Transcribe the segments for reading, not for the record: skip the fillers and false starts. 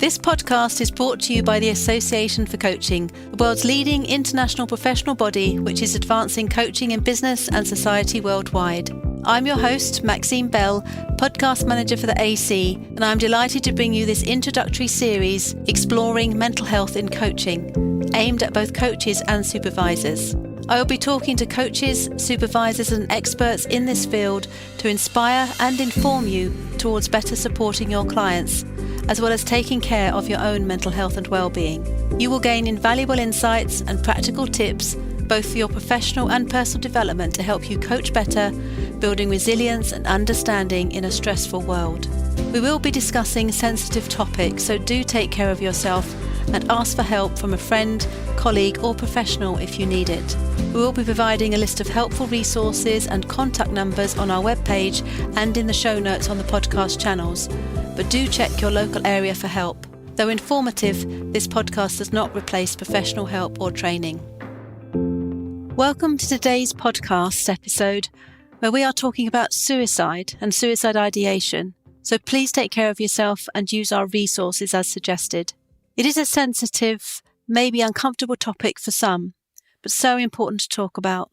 This podcast is brought to you by the Association for Coaching, the world's leading international professional body which is advancing coaching in business and society worldwide. I'm your host, Maxine Bell, podcast manager for the AC, and I'm delighted to bring you this introductory series exploring mental health in coaching, aimed at both coaches and supervisors. I will be talking to coaches, supervisors and experts in this field to inspire and inform you towards better supporting your clients, as well as taking care of your own mental health and well-being. You will gain invaluable insights and practical tips, both for your professional and personal development to help you coach better, building resilience and understanding in a stressful world. We will be discussing sensitive topics, so do take care of yourself and ask for help from a friend, colleague or professional if you need it. We will be providing a list of helpful resources and contact numbers on our webpage and in the show notes on the podcast channels, but do check your local area for help. Though informative, this podcast does not replace professional help or training. Welcome to today's podcast episode, where we are talking about suicide and suicide ideation, so please take care of yourself and use our resources as suggested. It is a sensitive, maybe uncomfortable topic for some, but so important to talk about.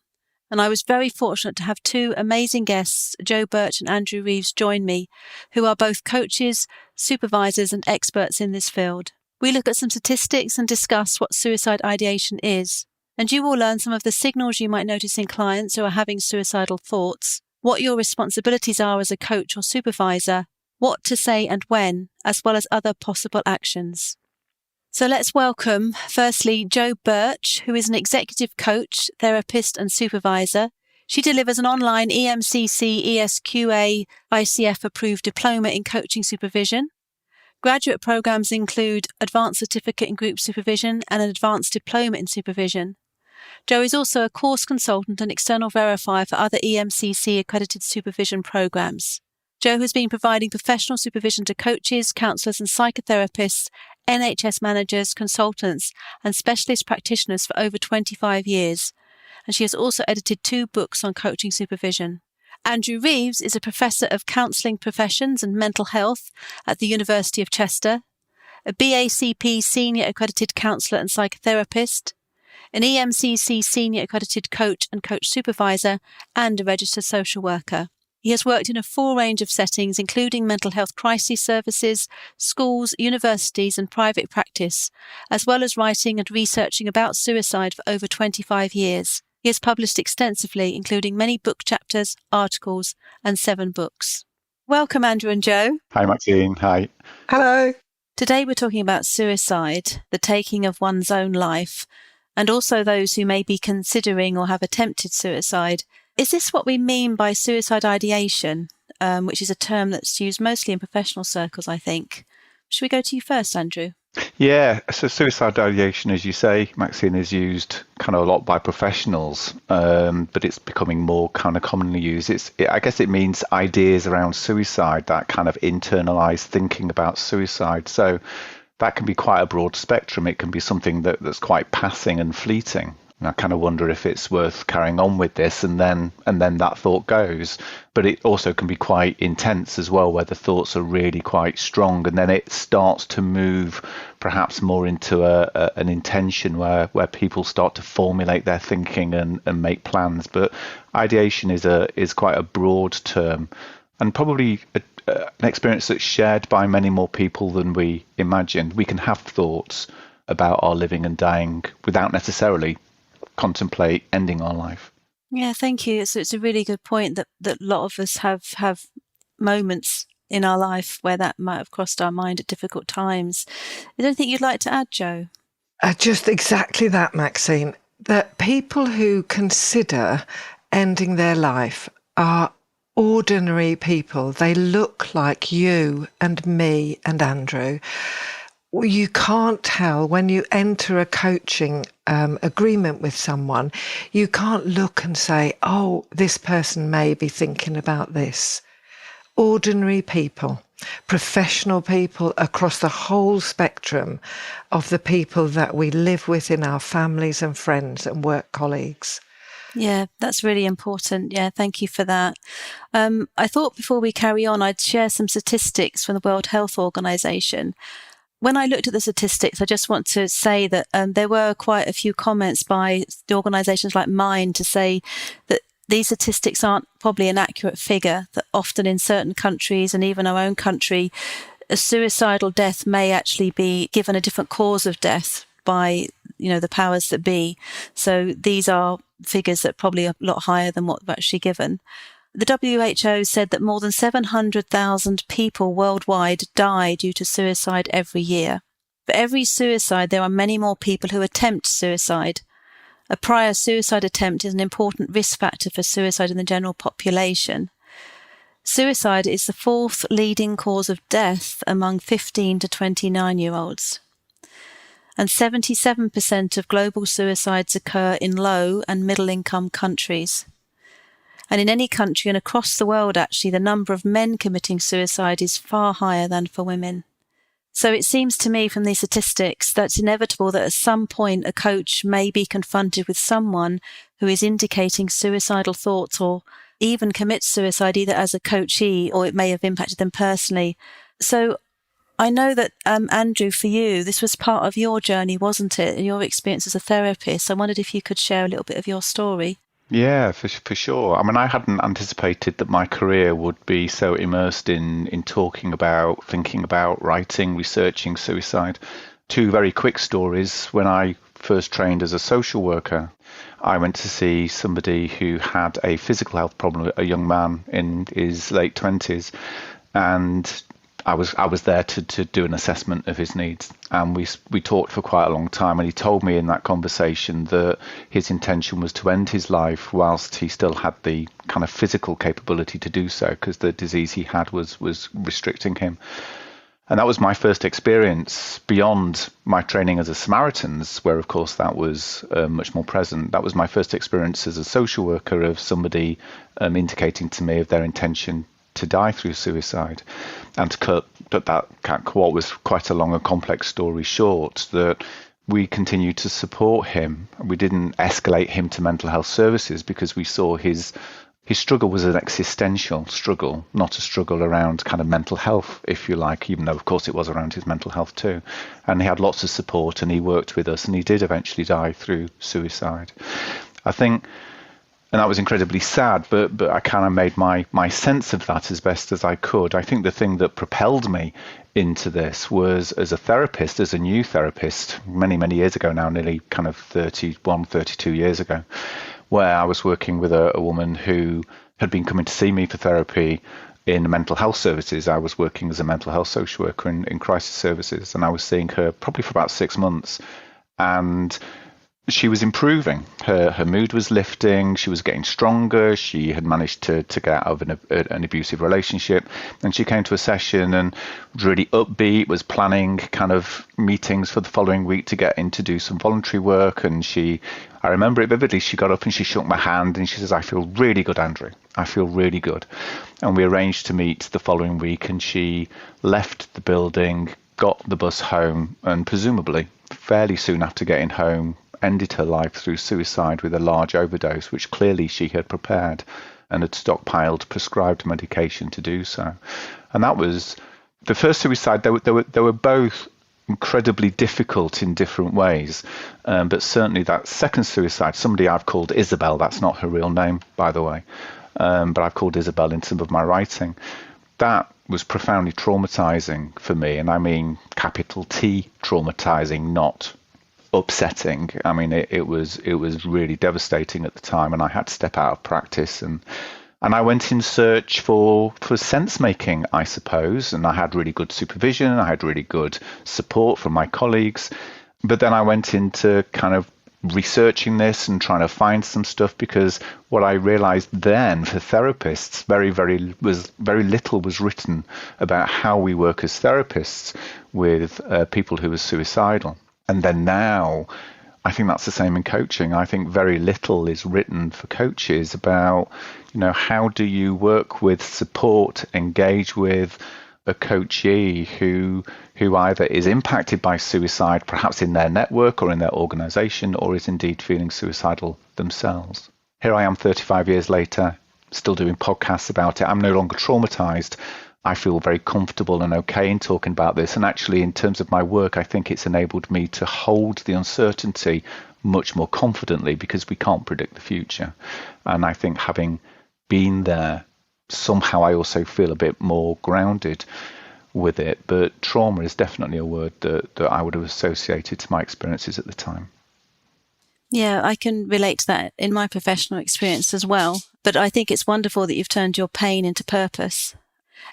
And I was very fortunate to have two amazing guests, Birch and Andrew Reeves, join me, who are both coaches, supervisors and experts in this field. We look at some statistics and discuss what suicide ideation is. And you will learn some of the signals you might notice in clients who are having suicidal thoughts, what your responsibilities are as a coach or supervisor, what to say and when, as well as other possible actions. So let's welcome, firstly, Birch, who is an executive coach, therapist and supervisor. She delivers an online EMCC, ESQA, ICF approved diploma in coaching supervision. Graduate programs include Advanced Certificate in Group Supervision and an Advanced Diploma in Supervision. Jo is also a course consultant and external verifier for other EMCC accredited supervision programs. Jo has been providing professional supervision to coaches, counsellors and psychotherapists, NHS managers, consultants and specialist practitioners for over 25 years, and she has also edited 2 books on coaching supervision. Andrew Reeves is a Professor of Counselling Professions and Mental Health at the University of Chester, a BACP Senior Accredited Counsellor and Psychotherapist, an EMCC Senior Accredited Coach and Coach Supervisor, and a Registered Social Worker. He has worked in a full range of settings, including mental health crisis services, schools, universities and private practice, as well as writing and researching about suicide for over 25 years. He has published extensively, including many book chapters, articles and 7 books. Welcome, Andrew and Jo. Hi, Maxine. Hi. Hello. Today we're talking about suicide, the taking of one's own life, and also those who may be considering or have attempted suicide. Is this what we mean by suicide ideation, which is a term that's used mostly in professional circles, I think? Should we go to you first, Andrew? Yeah, so suicide ideation, as you say, Maxine, is used kind of a lot by professionals, but it's becoming more kind of commonly used. I guess it means ideas around suicide, that kind of internalized thinking about suicide. So that can be quite a broad spectrum. It can be something that's quite passing and fleeting. And I kind of wonder if it's worth carrying on with this, and then that thought goes. But it also can be quite intense as well, where the thoughts are really quite strong, and then it starts to move perhaps more into an intention where people start to formulate their thinking and make plans. But ideation is quite a broad term, and probably an experience that's shared by many more people than we imagined. We can have thoughts about our living and dying without necessarily contemplate ending our life. Yeah, thank you. It's a really good point that a lot of us have moments in our life where that might have crossed our mind at difficult times. Is there anything you'd like to add, Jo? Just exactly that, Maxine. That people who consider ending their life are ordinary people. They look like you and me and Andrew. You can't tell when you enter a coaching agreement with someone, you can't look and say, oh, this person may be thinking about this. Ordinary people, professional people across the whole spectrum of the people that we live with in our families and friends and work colleagues. Yeah, that's really important. Yeah, thank you for that. I thought before we carry on, I'd share some statistics from the World Health Organization. When I looked at the statistics, I just want to say that there were quite a few comments by the organisations like mine to say that these statistics aren't probably an accurate figure, that often in certain countries and even our own country, a suicidal death may actually be given a different cause of death by, the powers that be. So these are figures that are probably a lot higher than what we've actually given. The WHO said that more than 700,000 people worldwide die due to suicide every year. For every suicide, there are many more people who attempt suicide. A prior suicide attempt is an important risk factor for suicide in the general population. Suicide is the fourth leading cause of death among 15 to 29-year-olds. And 77% of global suicides occur in low and middle-income countries. And in any country and across the world, actually, the number of men committing suicide is far higher than for women. So it seems to me from these statistics that it's inevitable that at some point a coach may be confronted with someone who is indicating suicidal thoughts or even commits suicide either as a coachee or it may have impacted them personally. So I know that, Andrew, for you, this was part of your journey, wasn't it? Your experience as a therapist. I wondered if you could share a little bit of your story. Yeah, for sure. I mean, I hadn't anticipated that my career would be so immersed in talking about, thinking about, writing, researching suicide. Two very quick stories. When I first trained as a social worker, I went to see somebody who had a physical health problem, a young man in his late 20s, and I was there to do an assessment of his needs, and we talked for quite a long time, and he told me in that conversation that his intention was to end his life whilst he still had the kind of physical capability to do so, because the disease he had was restricting him. And that was my first experience beyond my training as a Samaritan's, where of course that was much more present. That was my first experience as a social worker of somebody indicating to me of their intention to die through suicide. And to cut what was quite a long and complex story short, that we continued to support him. We didn't escalate him to mental health services because we saw his struggle was an existential struggle, not a struggle around kind of mental health, if you like, even though of course it was around his mental health too. And he had lots of support, and he worked with us, and he did eventually die through suicide. I think, and that was incredibly sad, but I kind of made my sense of that as best as I could. I think the thing that propelled me into this was as a therapist, as a new therapist, many, many years ago now, nearly kind of 32 years ago, where I was working with a woman who had been coming to see me for therapy in mental health services. I was working as a mental health social worker in crisis services, and I was seeing her probably for about 6 months. And she was improving. Her mood was lifting. She was getting stronger. She had managed to get out of an abusive relationship. And she came to a session and was really upbeat, was planning kind of meetings for the following week to get in to do some voluntary work. And I remember it vividly, she got up and she shook my hand and she says, "I feel really good, Andrew. I feel really good." And we arranged to meet the following week, and she left the building, got the bus home, and presumably fairly soon after getting home, ended her life through suicide with a large overdose, which clearly she had prepared and had stockpiled prescribed medication to do so. And that was the first suicide. They were both incredibly difficult in different ways, but certainly that second suicide, somebody I've called Isabel, that's not her real name, by the way, but I've called Isabel in some of my writing. That was profoundly traumatizing for me, and I mean capital T traumatizing, not upsetting. I mean, it was really devastating at the time, and I had to step out of practice, and I went in search for sense making, I suppose, and I had really good supervision, I had really good support from my colleagues, but then I went into kind of researching this and trying to find some stuff, because what I realized then for therapists, very little was written about how we work as therapists with people who are suicidal. And then now, I think that's the same in coaching. I think very little is written for coaches about, how do you work with, support, engage with a coachee who either is impacted by suicide, perhaps in their network or in their organization, or is indeed feeling suicidal themselves. Here I am 35 years later, still doing podcasts about it. I'm no longer traumatized I feel very comfortable and okay in talking about this. And actually, in terms of my work, I think it's enabled me to hold the uncertainty much more confidently, because we can't predict the future. And I think having been there, somehow I also feel a bit more grounded with it. But trauma is definitely a word that I would have associated to my experiences at the time. Yeah, I can relate to that in my professional experience as well. But I think it's wonderful that you've turned your pain into purpose.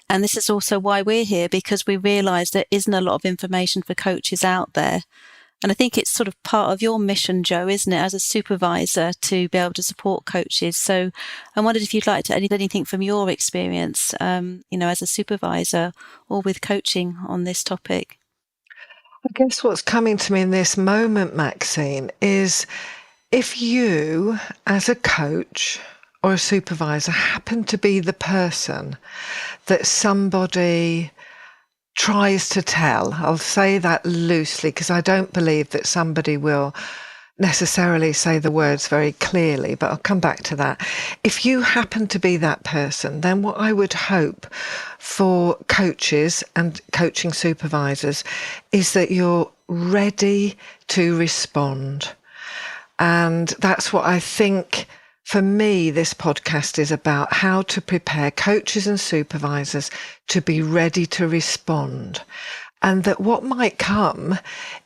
And this is also why we're here, because we realise there isn't a lot of information for coaches out there. And I think it's sort of part of your mission, Jo, isn't it, as a supervisor, to be able to support coaches. So I wondered if you'd like to add anything from your experience, as a supervisor or with coaching on this topic. I guess what's coming to me in this moment, Maxine, is if you, as a coach or a supervisor, happen to be the person that somebody tries to tell, I'll say that loosely because I don't believe that somebody will necessarily say the words very clearly, but I'll come back to that. If you happen to be that person, then what I would hope for coaches and coaching supervisors is that you're ready to respond. And that's what I think, for me, this podcast is about: how to prepare coaches and supervisors to be ready to respond. And that what might come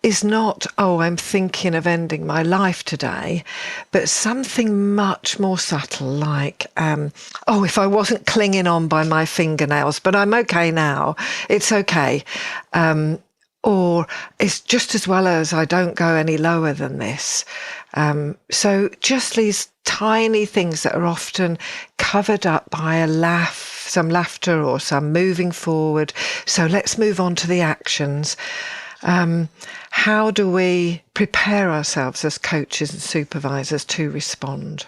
is not, oh, I'm thinking of ending my life today, but something much more subtle like, oh, if I wasn't clinging on by my fingernails, but I'm okay now, it's okay. Or it's just as well as I don't go any lower than this. So just these tiny things that are often covered up by a laugh, some laughter or some moving forward. So let's move on to the actions. How do we prepare ourselves as coaches and supervisors to respond?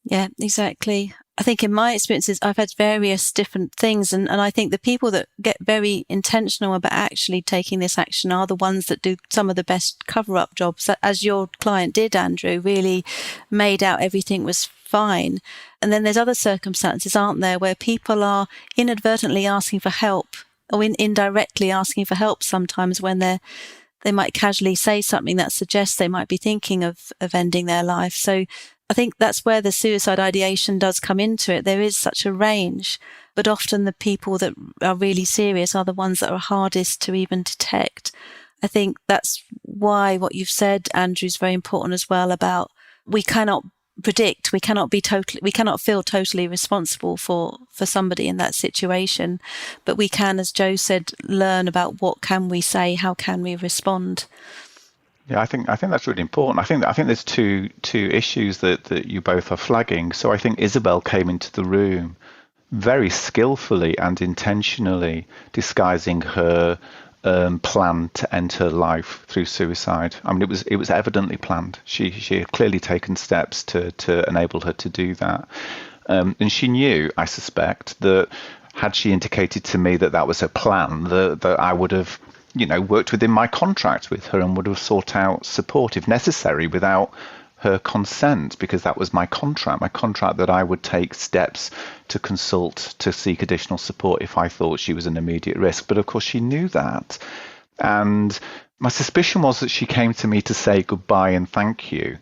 Yeah, exactly. I think in my experiences, I've had various different things. And I think the people that get very intentional about actually taking this action are the ones that do some of the best cover-up jobs, as your client did, Andrew, really made out everything was fine. And then there's other circumstances, aren't there, where people are inadvertently asking for help, or indirectly asking for help sometimes, when they might casually say something that suggests they might be thinking of ending their life. So I think that's where the suicide ideation does come into it. There is such a range, but often the people that are really serious are the ones that are hardest to even detect. I think that's why what you've said, Andrew, is very important as well, about we cannot predict, we cannot feel totally responsible for somebody in that situation, but we can, as Jo said, learn about what can we say, how can we respond. Yeah, I think that's really important. I think there's two issues that you both are flagging. So I think Isabel came into the room very skillfully and intentionally disguising her plan to end her life through suicide. I mean, it was evidently planned. She had clearly taken steps to enable her to do that, and she knew, I suspect, that had she indicated to me that was her plan, that I would have, worked within my contract with her and would have sought out support if necessary without her consent, because that was my contract that I would take steps to consult to seek additional support if I thought she was an immediate risk. But of course she knew that. And my suspicion was that she came to me to say goodbye and thank you,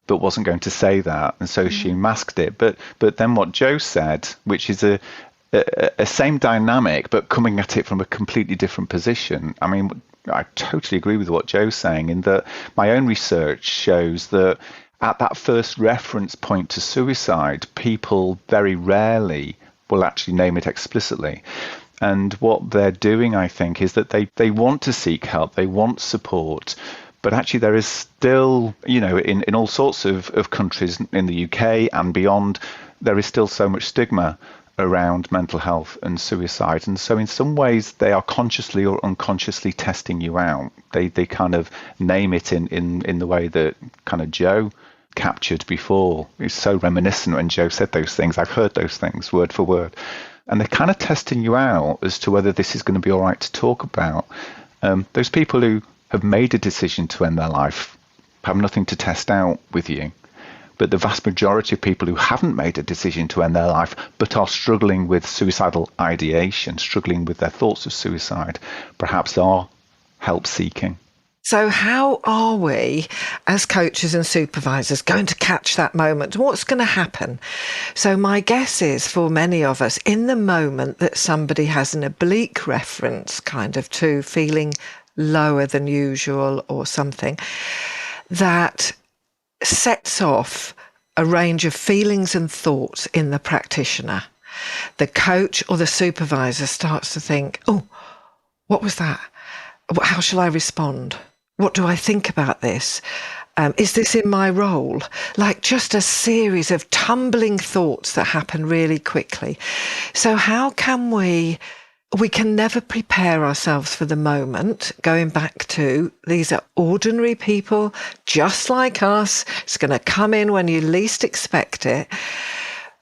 but wasn't going to say that. And so she masked it. But then what Jo said, which is a same dynamic, but coming at it from a completely different position. I mean, I totally agree with what Jo's saying, in that my own research shows that at that first reference point to suicide, people very rarely will actually name it explicitly. And what they're doing, I think, is that they want to seek help, they want support, but actually there is still, in all sorts of countries in the UK and beyond, there is still so much stigma around mental health and suicide. And so in some ways they are consciously or unconsciously testing you out. They kind of name it in the way that kind of Jo captured before. It's so reminiscent when Jo said those things. I've heard those things word for word. And they're kind of testing you out as to whether this is going to be all right to talk about. Those people who have made a decision to end their life have nothing to test out with you. But the vast majority of people who haven't made a decision to end their life, but are struggling with suicidal ideation, struggling with their thoughts of suicide, perhaps are help seeking. So how are we, as coaches and supervisors, going to catch that moment? What's going to happen? So my guess is, for many of us, in the moment that somebody has an oblique reference kind of to feeling lower than usual or something, that sets off a range of feelings and thoughts in the practitioner. The coach or the supervisor starts to think, oh, what was that? How shall I respond? What do I think about this? Is this in my role? Like just a series of tumbling thoughts that happen really quickly. So how can we can never prepare ourselves for the moment, going back to these are ordinary people just like us. It's going to come in when you least expect it.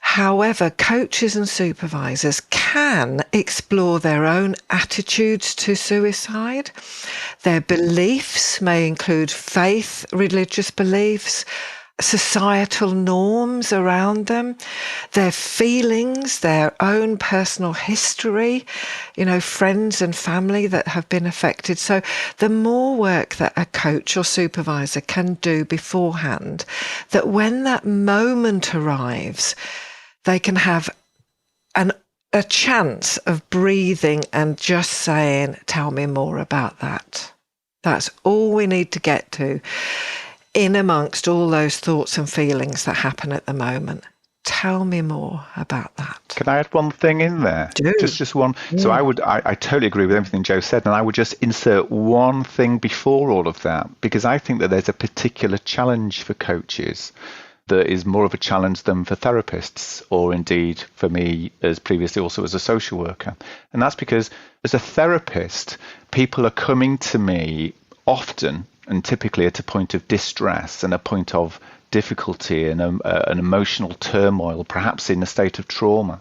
However, coaches and supervisors can explore their own attitudes to suicide. Their beliefs may include faith, religious beliefs, societal norms around them, their feelings, their own personal history, friends and family that have been affected. So the more work that a coach or supervisor can do beforehand, that when that moment arrives, they can have a chance of breathing and just saying, tell me more about that. That's all we need to get to in amongst all those thoughts and feelings that happen at the moment. Tell me more about that. Can I add one thing in there? Do. Just one. Yeah. So I totally agree with everything Joe said, and I would just insert one thing before all of that, because I think that there's a particular challenge for coaches that is more of a challenge than for therapists, or indeed for me as previously also as a social worker. And that's because as a therapist, people are coming to me often and typically at a point of distress and a point of difficulty and an emotional turmoil, perhaps in a state of trauma.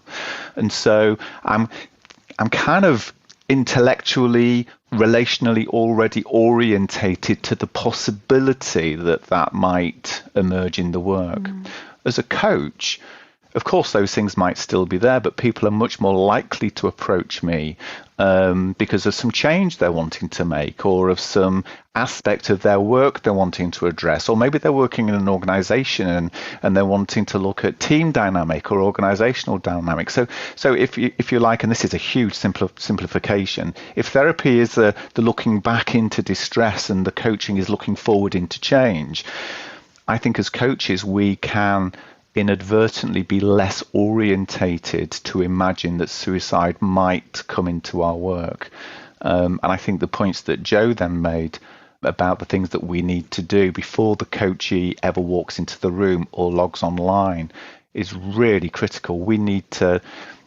And so I'm kind of intellectually, relationally already orientated to the possibility that might emerge in the work. As a coach, of course, those things might still be there, but people are much more likely to approach me because of some change they're wanting to make, or of some aspect of their work they're wanting to address, or maybe they're working in an organization and they're wanting to look at team dynamic or organizational dynamic. So if you like, and this is a huge simplification, if therapy is the looking back into distress and the coaching is looking forward into change, I think as coaches we can inadvertently be less orientated to imagine that suicide might come into our work. And I think the points that Joe then made about the things that we need to do before the coachee ever walks into the room or logs online is really critical. We need to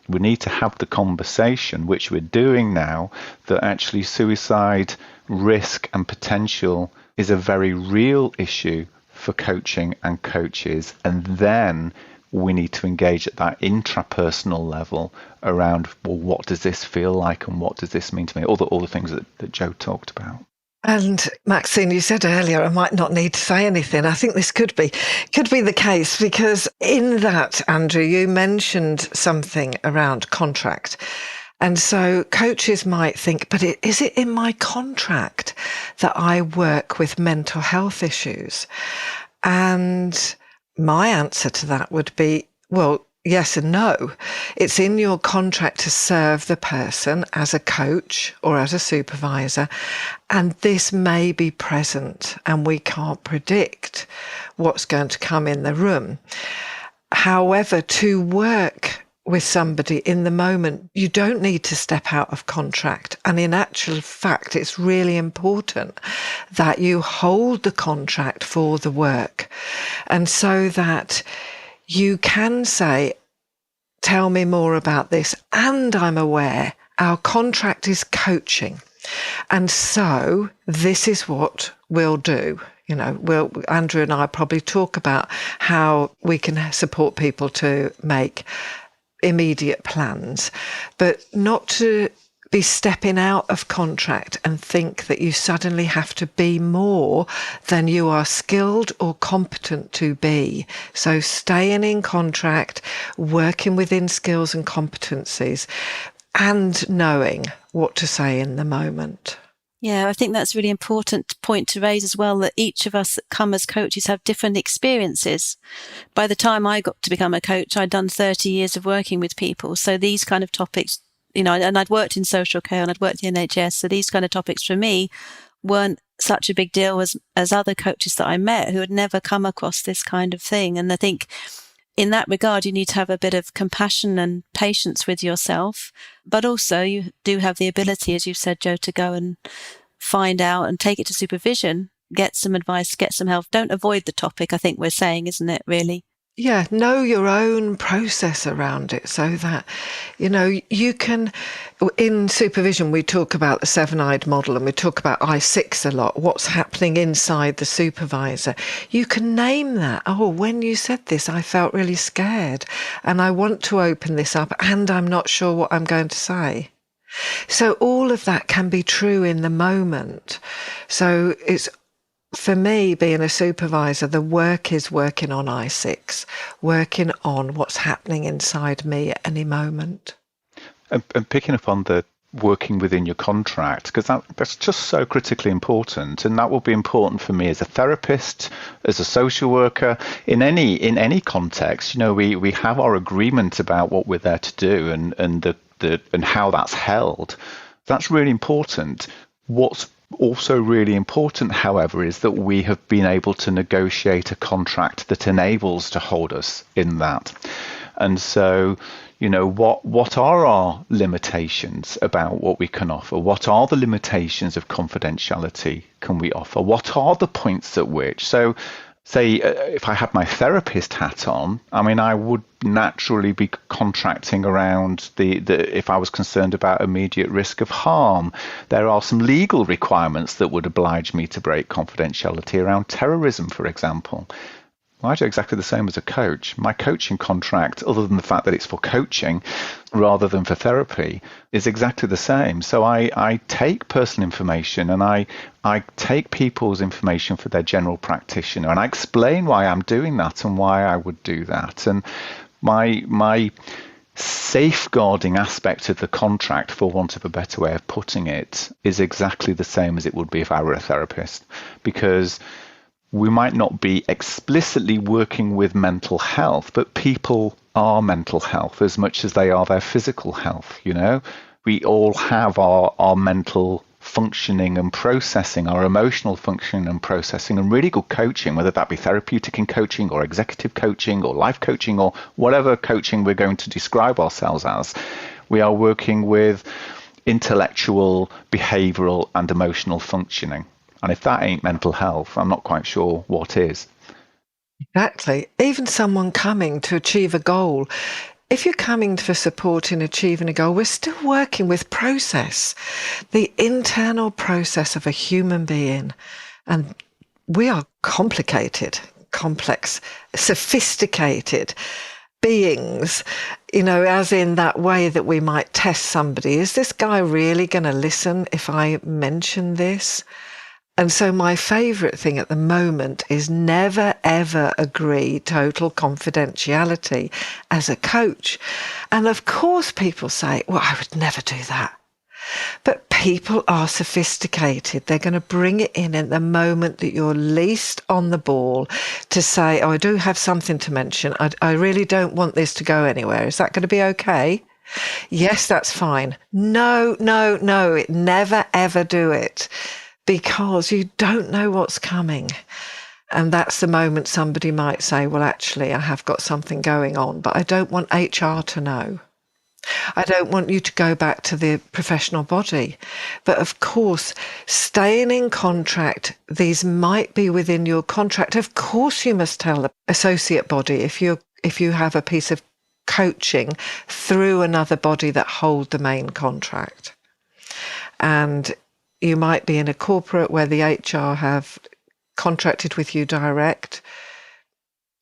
have the conversation, which we're doing now, that actually suicide risk and potential is a very real issue for coaching and coaches, and then we need to engage at that intrapersonal level around, well, what does this feel like and what does this mean to me? All the things that Joe talked about. And Maxine, you said earlier I might not need to say anything. I think this could be the case, because in that, Andrew, you mentioned something around contract. And so coaches might think, but is it in my contract that I work with mental health issues? And my answer to that would be, well, yes and no. It's in your contract to serve the person as a coach or as a supervisor, and this may be present and we can't predict what's going to come in the room. However, to work with somebody in the moment, you don't need to step out of contract. And in actual fact, it's really important that you hold the contract for the work. And so that you can say, tell me more about this. And I'm aware our contract is coaching. And so this is what we'll do. Andrew and I probably talk about how we can support people to make immediate plans, but not to be stepping out of contract and think that you suddenly have to be more than you are skilled or competent to be. So staying in contract, working within skills and competencies, and knowing what to say in the moment. Yeah, I think that's a really important point to raise as well, that each of us that come as coaches have different experiences. By the time I got to become a coach, I'd done 30 years of working with people. So these kind of topics, and I'd worked in social care and I'd worked in the NHS. So these kind of topics for me weren't such a big deal as other coaches that I met who had never come across this kind of thing. And I think in that regard, you need to have a bit of compassion and patience with yourself, but also you do have the ability, as you've said, Jo, to go and find out and take it to supervision, get some advice, get some help. Don't avoid the topic, I think we're saying, isn't it, really? Yeah, know your own process around it so that, you can, in supervision, we talk about the seven-eyed model and we talk about I6 a lot, what's happening inside the supervisor. You can name that. Oh, when you said this, I felt really scared and I want to open this up and I'm not sure what I'm going to say. So all of that can be true in the moment. So it's, for me, being a supervisor, the work is working on I6, working on what's happening inside me at any moment. And picking up on the working within your contract, because that's just so critically important, and that will be important for me as a therapist, as a social worker, in any context. We have our agreement about what we're there to do and how that's held. That's really important. What's also really important, however, is that we have been able to negotiate a contract that enables to hold us in that. And so, what are our limitations about what we can offer? What are the limitations of confidentiality can we offer? What are the points at which? So, say if I had my therapist hat on, I would naturally be contracting around if I was concerned about immediate risk of harm. There are some legal requirements that would oblige me to break confidentiality around terrorism, for example. Well, I do exactly the same as a coach. My coaching contract, other than the fact that it's for coaching rather than for therapy, is exactly the same. So I take personal information and I take people's information for their general practitioner, and I explain why I'm doing that and why I would do that. And my safeguarding aspect of the contract, for want of a better way of putting it, is exactly the same as it would be if I were a therapist, because we might not be explicitly working with mental health, but people are mental health as much as they are their physical health. We all have our mental functioning and processing, our emotional functioning and processing, and really good coaching, whether that be therapeutic in coaching or executive coaching or life coaching or whatever coaching we're going to describe ourselves as. We are working with intellectual, behavioral and emotional functioning. And if that ain't mental health, I'm not quite sure what is. Exactly. Even someone coming to achieve a goal, if you're coming for support in achieving a goal, we're still working with process, the internal process of a human being. And we are complicated, complex, sophisticated beings, as in that way that we might test somebody. Is this guy really going to listen if I mention this? And so my favourite thing at the moment is never, ever agree total confidentiality as a coach. And of course people say, well, I would never do that. But people are sophisticated. They're going to bring it in at the moment that you're least on the ball to say, oh, I do have something to mention. I really don't want this to go anywhere. Is that going to be okay? Yes, that's fine. No, never, ever do it. Because you don't know what's coming. And that's the moment somebody might say, well, actually, I have got something going on, but I don't want HR to know. I don't want you to go back to the professional body. But of course, staying in contract, these might be within your contract. Of course, you must tell the associate body if you have a piece of coaching through another body that hold the main contract. And you might be in a corporate where the HR have contracted with you direct.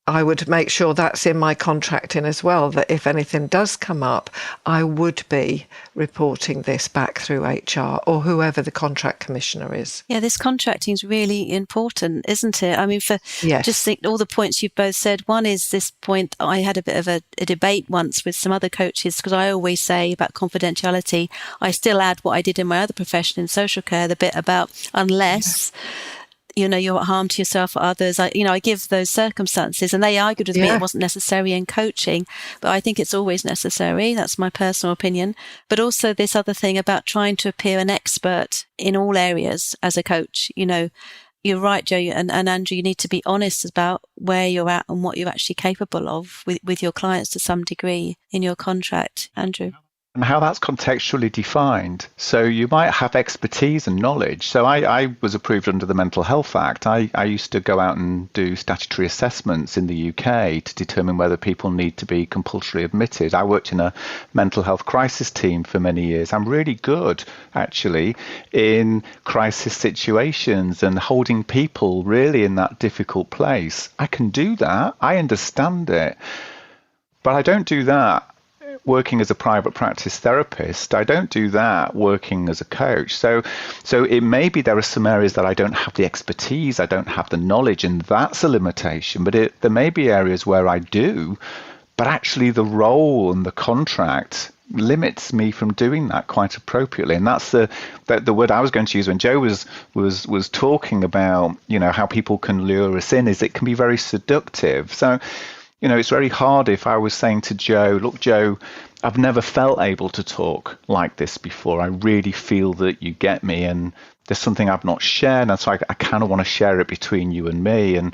I would make sure that's in my contracting as well, that if anything does come up, I would be reporting this back through HR or whoever the contract commissioner is. Yeah, this contracting is really important, isn't it? I mean, just think all the points you've both said. One is this point, I had a bit of a debate once with some other coaches, because I always say about confidentiality, I still add what I did in my other profession in social care, the bit about unless... you're at harm to yourself or others. I give those circumstances, and they argued with me it wasn't necessary in coaching, but I think it's always necessary. That's my personal opinion. But also this other thing about trying to appear an expert in all areas as a coach. You're right, Joe and Andrew, you need to be honest about where you're at and what you're actually capable of with your clients to some degree in your contract. Andrew? And how that's contextually defined. So you might have expertise and knowledge. So I was approved under the Mental Health Act. I used to go out and do statutory assessments in the UK to determine whether people need to be compulsorily admitted. I worked in a mental health crisis team for many years. I'm really good, actually, in crisis situations and holding people really in that difficult place. I can do that. I understand it. But I don't do that working as a private practice therapist. I don't do that working as a coach. So it may be there are some areas that I don't have the expertise, I don't have the knowledge, and that's a limitation. But there may be areas where I do, but actually the role and the contract limits me from doing that quite appropriately. And that's the word I was going to use when Joe was talking about, how people can lure us in, is it can be very seductive. So it's very hard if I was saying to Joe, look, Joe, I've never felt able to talk like this before. I really feel that you get me, and there's something I've not shared, and so I kind of want to share it between you and me. And,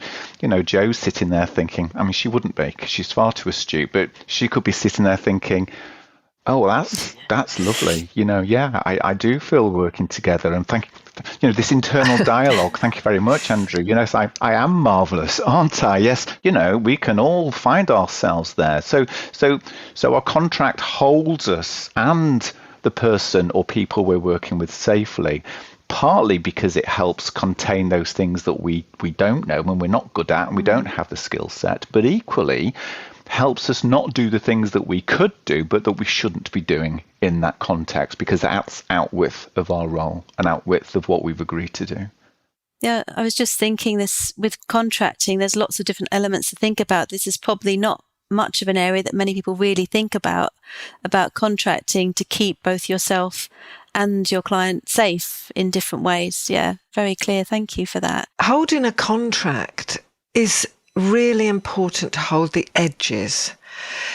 Joe's sitting there thinking, I mean, she wouldn't be because she's far too astute, but she could be sitting there thinking, oh, well, that's lovely. I do feel we're working together, and thank you. This internal dialogue. Thank you very much, Andrew. So I am marvelous, aren't I? Yes. We can all find ourselves there. So our contract holds us and the person or people we're working with safely, partly because it helps contain those things that we don't know and we're not good at and we don't have the skill set, but equally helps us not do the things that we could do but that we shouldn't be doing in that context, because that's outwith of our role and outwith of what we've agreed to do. Yeah, I was just thinking this with contracting, there's lots of different elements to think about. This is probably not much of an area that many people really think about contracting to keep both yourself and your client safe in different ways. Yeah, very clear. Thank you for that. Holding a contract is really important to hold the edges.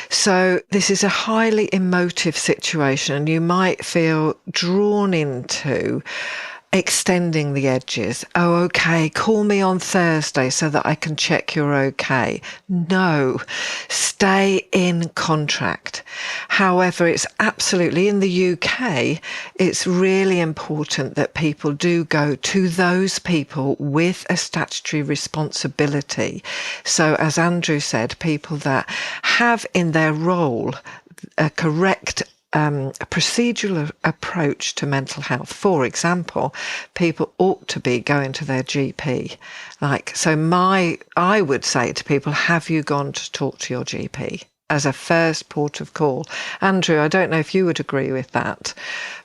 So this is a highly emotive situation, and you might feel drawn into extending the edges. Oh, okay, call me on Thursday so that I can check you're okay. No, stay in contract. However, it's absolutely, in the UK, it's really important that people do go to those people with a statutory responsibility. So as Andrew said, people that have in their role a correct a procedural approach to mental health. For example, people ought to be going to their GP. I would say to people, have you gone to talk to your GP as a first port of call? Andrew, I don't know if you would agree with that,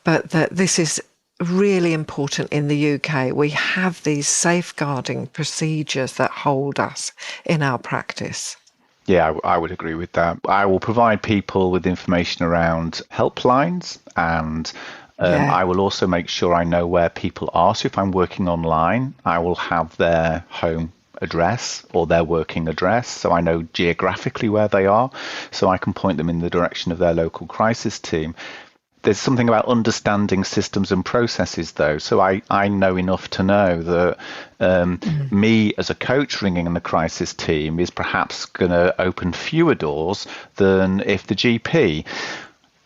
but that this is really important in the UK. We have these safeguarding procedures that hold us in our practice. Yeah, I would agree with that. I will provide people with information around helplines, and I will also make sure I know where people are. So if I'm working online, I will have their home address or their working address, so I know geographically where they are, so I can point them in the direction of their local crisis team. There's something about understanding systems and processes, though. So I know enough to know that me as a coach ringing in the crisis team is perhaps going to open fewer doors than if the GP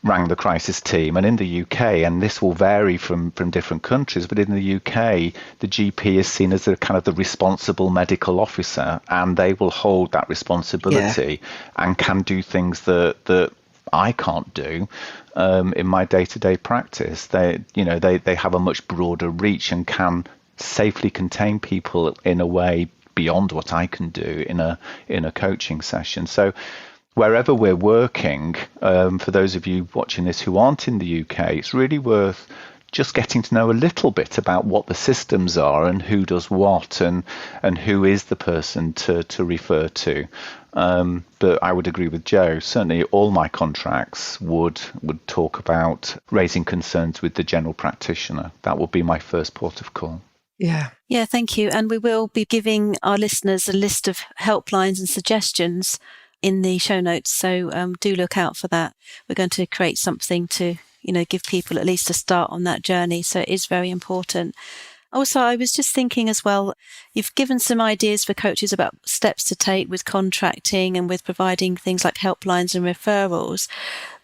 rang the crisis team. And in the UK, and this will vary from different countries, but in the UK, the GP is seen as the kind of the responsible medical officer, and they will hold that responsibility and can do things that I can't do in my day-to-day practice. They have a much broader reach and can safely contain people in a way beyond what I can do in a coaching session. So wherever we're working, for those of you watching this who aren't in the UK, it's really worth just getting to know a little bit about what the systems are and who does what and who is the person to refer to. But I would agree with Joe. Certainly all my contracts would talk about raising concerns with the general practitioner. That would be my first port of call. Yeah. Yeah, thank you. And we will be giving our listeners a list of helplines and suggestions in the show notes. So do look out for that. We're going to create something to give people at least a start on that journey. So it is very important. Also, I was just thinking as well, you've given some ideas for coaches about steps to take with contracting and with providing things like helplines and referrals.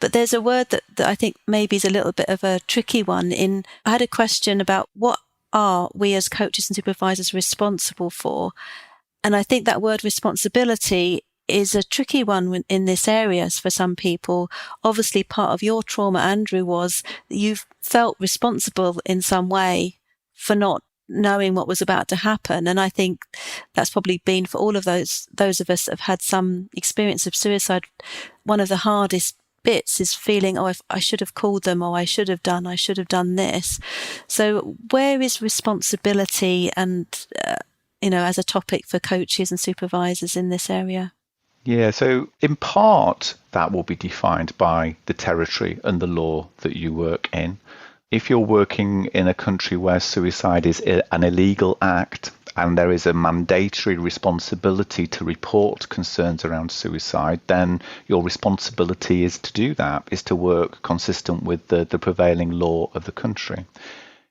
But there's a word that I think maybe is a little bit of a tricky one. I had a question about what are we as coaches and supervisors responsible for? And I think that word responsibility is a tricky one in this area for some people. Obviously, part of your trauma, Andrew, was that you've felt responsible in some way for not knowing what was about to happen. And I think that's probably been for all of those of us that have had some experience of suicide. One of the hardest bits is feeling, if I should have called them, or I should have done this. So where is responsibility and, as a topic for coaches and supervisors in this area? Yeah, so in part, that will be defined by the territory and the law that you work in. If you're working in a country where suicide is an illegal act and there is a mandatory responsibility to report concerns around suicide, then your responsibility is to do that, is to work consistent with the prevailing law of the country.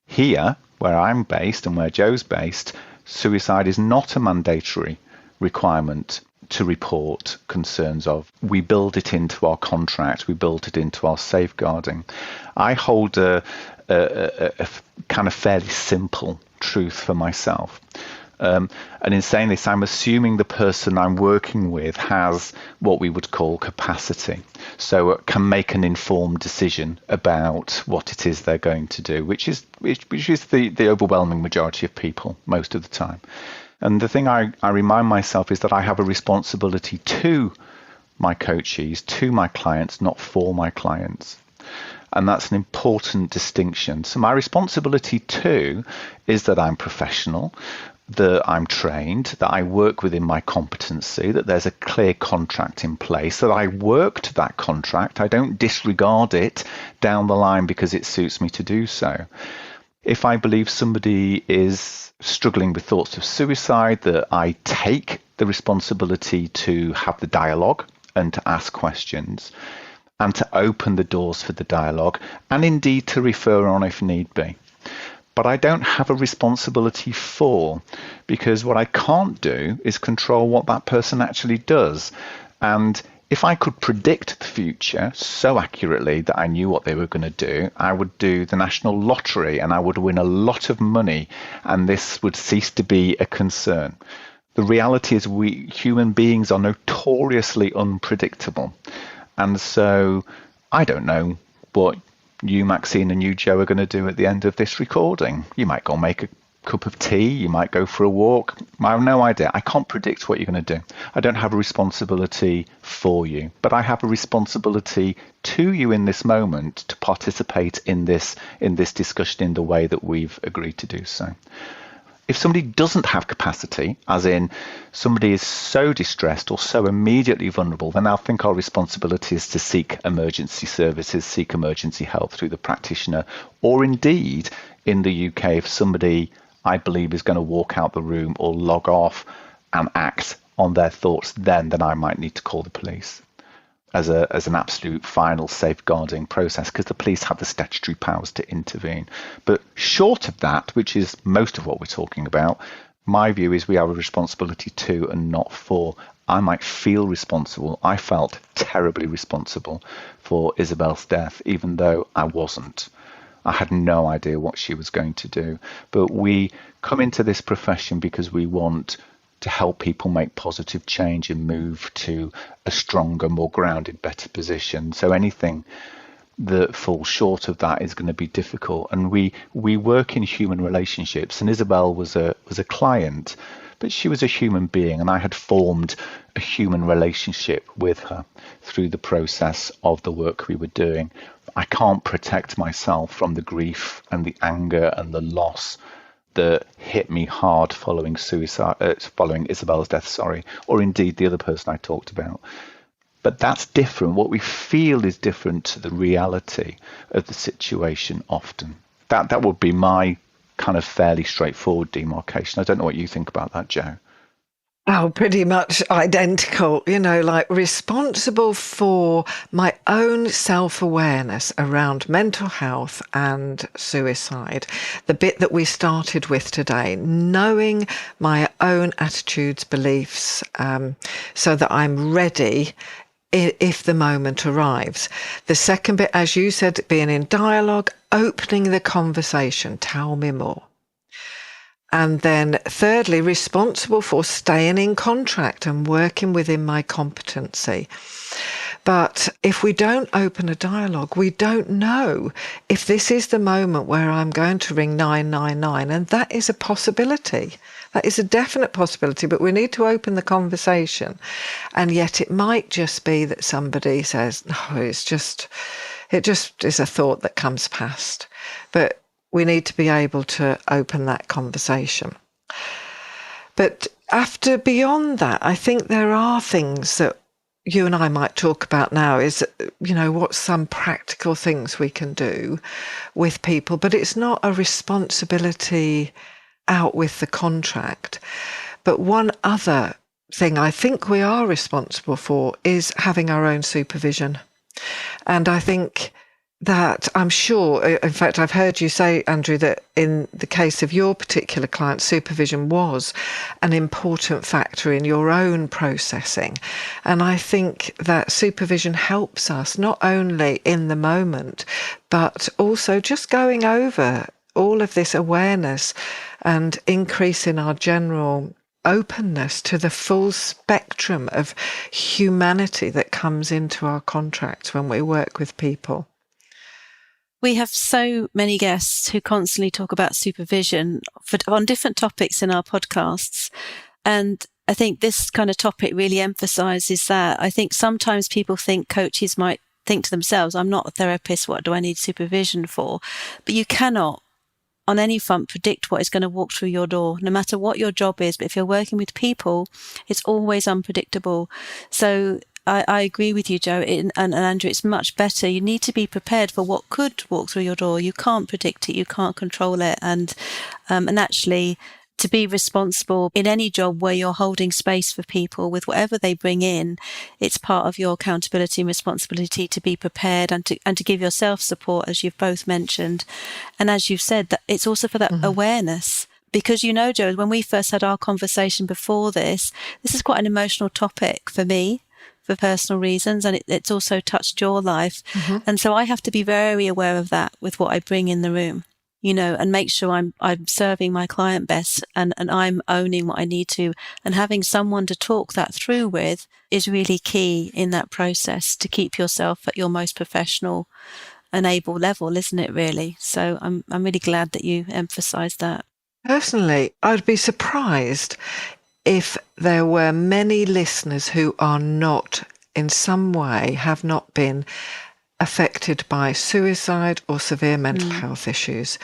Here, where I'm based and where Joe's based, suicide is not a mandatory requirement to report concerns of. We build it into our contract, we build it into our safeguarding. I hold a kind of fairly simple truth for myself. And in saying this, I'm assuming the person I'm working with has what we would call capacity. So it can make an informed decision about what it is they're going to do, which is the overwhelming majority of people most of the time. And the thing I remind myself is that I have a responsibility to my coachees, to my clients, not for my clients. And that's an important distinction. So my responsibility too is that I'm professional, that I'm trained, that I work within my competency, that there's a clear contract in place, that I work to that contract. I don't disregard it down the line because it suits me to do so. If I believe somebody is struggling with thoughts of suicide, that I take the responsibility to have the dialogue and to ask questions and to open the doors for the dialogue and indeed to refer on if need be. But I don't have a responsibility for, because what I can't do is control what that person actually does. And if I could predict the future so accurately that I knew what they were going to do, I would do the national lottery and I would win a lot of money and this would cease to be a concern. The reality is we human beings are notoriously unpredictable. And so I don't know what you, Maxine, and you, Joe, are going to do at the end of this recording. You might go make a cup of tea, you might go for a walk. I have no idea. I can't predict what you're going to do. I don't have a responsibility for you, but I have a responsibility to you in this moment to participate in this discussion in the way that we've agreed to do so. If somebody doesn't have capacity, as in somebody is so distressed or so immediately vulnerable, then I think our responsibility is to seek emergency services, seek emergency help through the practitioner, or indeed in the UK, if somebody I believe is going to walk out the room or log off and act on their thoughts, then I might need to call the police as an absolute final safeguarding process, because the police have the statutory powers to intervene. But short of that, which is most of what we're talking about, my view is we have a responsibility to and not for. I might feel responsible. I felt terribly responsible for Isabel's death, even though I wasn't. I had no idea what she was going to do. But we come into this profession because we want to help people make positive change and move to a stronger, more grounded, better position. So anything that falls short of that is going to be difficult. And we work in human relationships. And Isabel was a client, but she was a human being, and I had formed a human relationship with her through the process of the work we were doing. I can't protect myself from the grief and the anger and the loss that hit me hard following following Isabel's death, or indeed the other person I talked about. But that's different. What we feel is different to the reality of the situation often. That would be my kind of fairly straightforward demarcation. I don't know what you think about that, Jo. Oh, pretty much identical, like responsible for my own self-awareness around mental health and suicide. The bit that we started with today, knowing my own attitudes, beliefs, so that I'm ready if the moment arrives. The second bit, as you said, being in dialogue, opening the conversation, tell me more. And then thirdly, responsible for staying in contract and working within my competency. But if we don't open a dialogue, we don't know if this is the moment where I'm going to ring 999. And that is a possibility. That is a definite possibility, but we need to open the conversation. And yet it might just be that somebody says, no, it just is a thought that comes past. But we need to be able to open that conversation. But beyond that, I think there are things that you and I might talk about now is, what's some practical things we can do with people, but it's not a responsibility out with the contract. But one other thing I think we are responsible for is having our own supervision. And I think that I'm sure, in fact, I've heard you say, Andrew, that in the case of your particular client, supervision was an important factor in your own processing. And I think that supervision helps us not only in the moment, but also just going over all of this awareness and increasing our general openness to the full spectrum of humanity that comes into our contracts when we work with people. We have so many guests who constantly talk about supervision on different topics in our podcasts. And I think this kind of topic really emphasizes that. I think sometimes people think coaches might think to themselves, I'm not a therapist, what do I need supervision for? But you cannot, on any front, predict what is going to walk through your door, no matter what your job is. But if you're working with people, it's always unpredictable. So I agree with you, Jo, and Andrew, it's much better. You need to be prepared for what could walk through your door. You can't predict it. You can't control it. And actually, to be responsible in any job where you're holding space for people with whatever they bring in, it's part of your accountability and responsibility to be prepared and to give yourself support, as you've both mentioned. And as you've said, that it's also for that awareness. Because, Jo, when we first had our conversation before this is quite an emotional topic for me, for personal reasons, and it's also touched your life. Mm-hmm. And so I have to be very aware of that with what I bring in the room, and make sure I'm serving my client best and I'm owning what I need to. And having someone to talk that through with is really key in that process to keep yourself at your most professional and able level, isn't it, really? So I'm really glad that you emphasised that. Personally, I'd be surprised if there were many listeners who are not, in some way, have not been affected by suicide or severe mental health issues.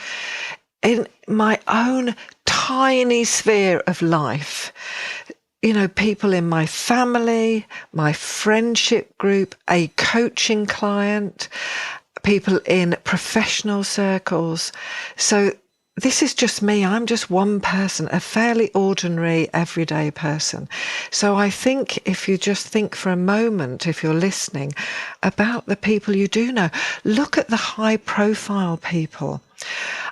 In my own tiny sphere of life, people in my family, my friendship group, a coaching client, people in professional circles. So this is just me. I'm just one person, a fairly ordinary, everyday person. So I think if you just think for a moment, if you're listening, about the people you do know, look at the high-profile people.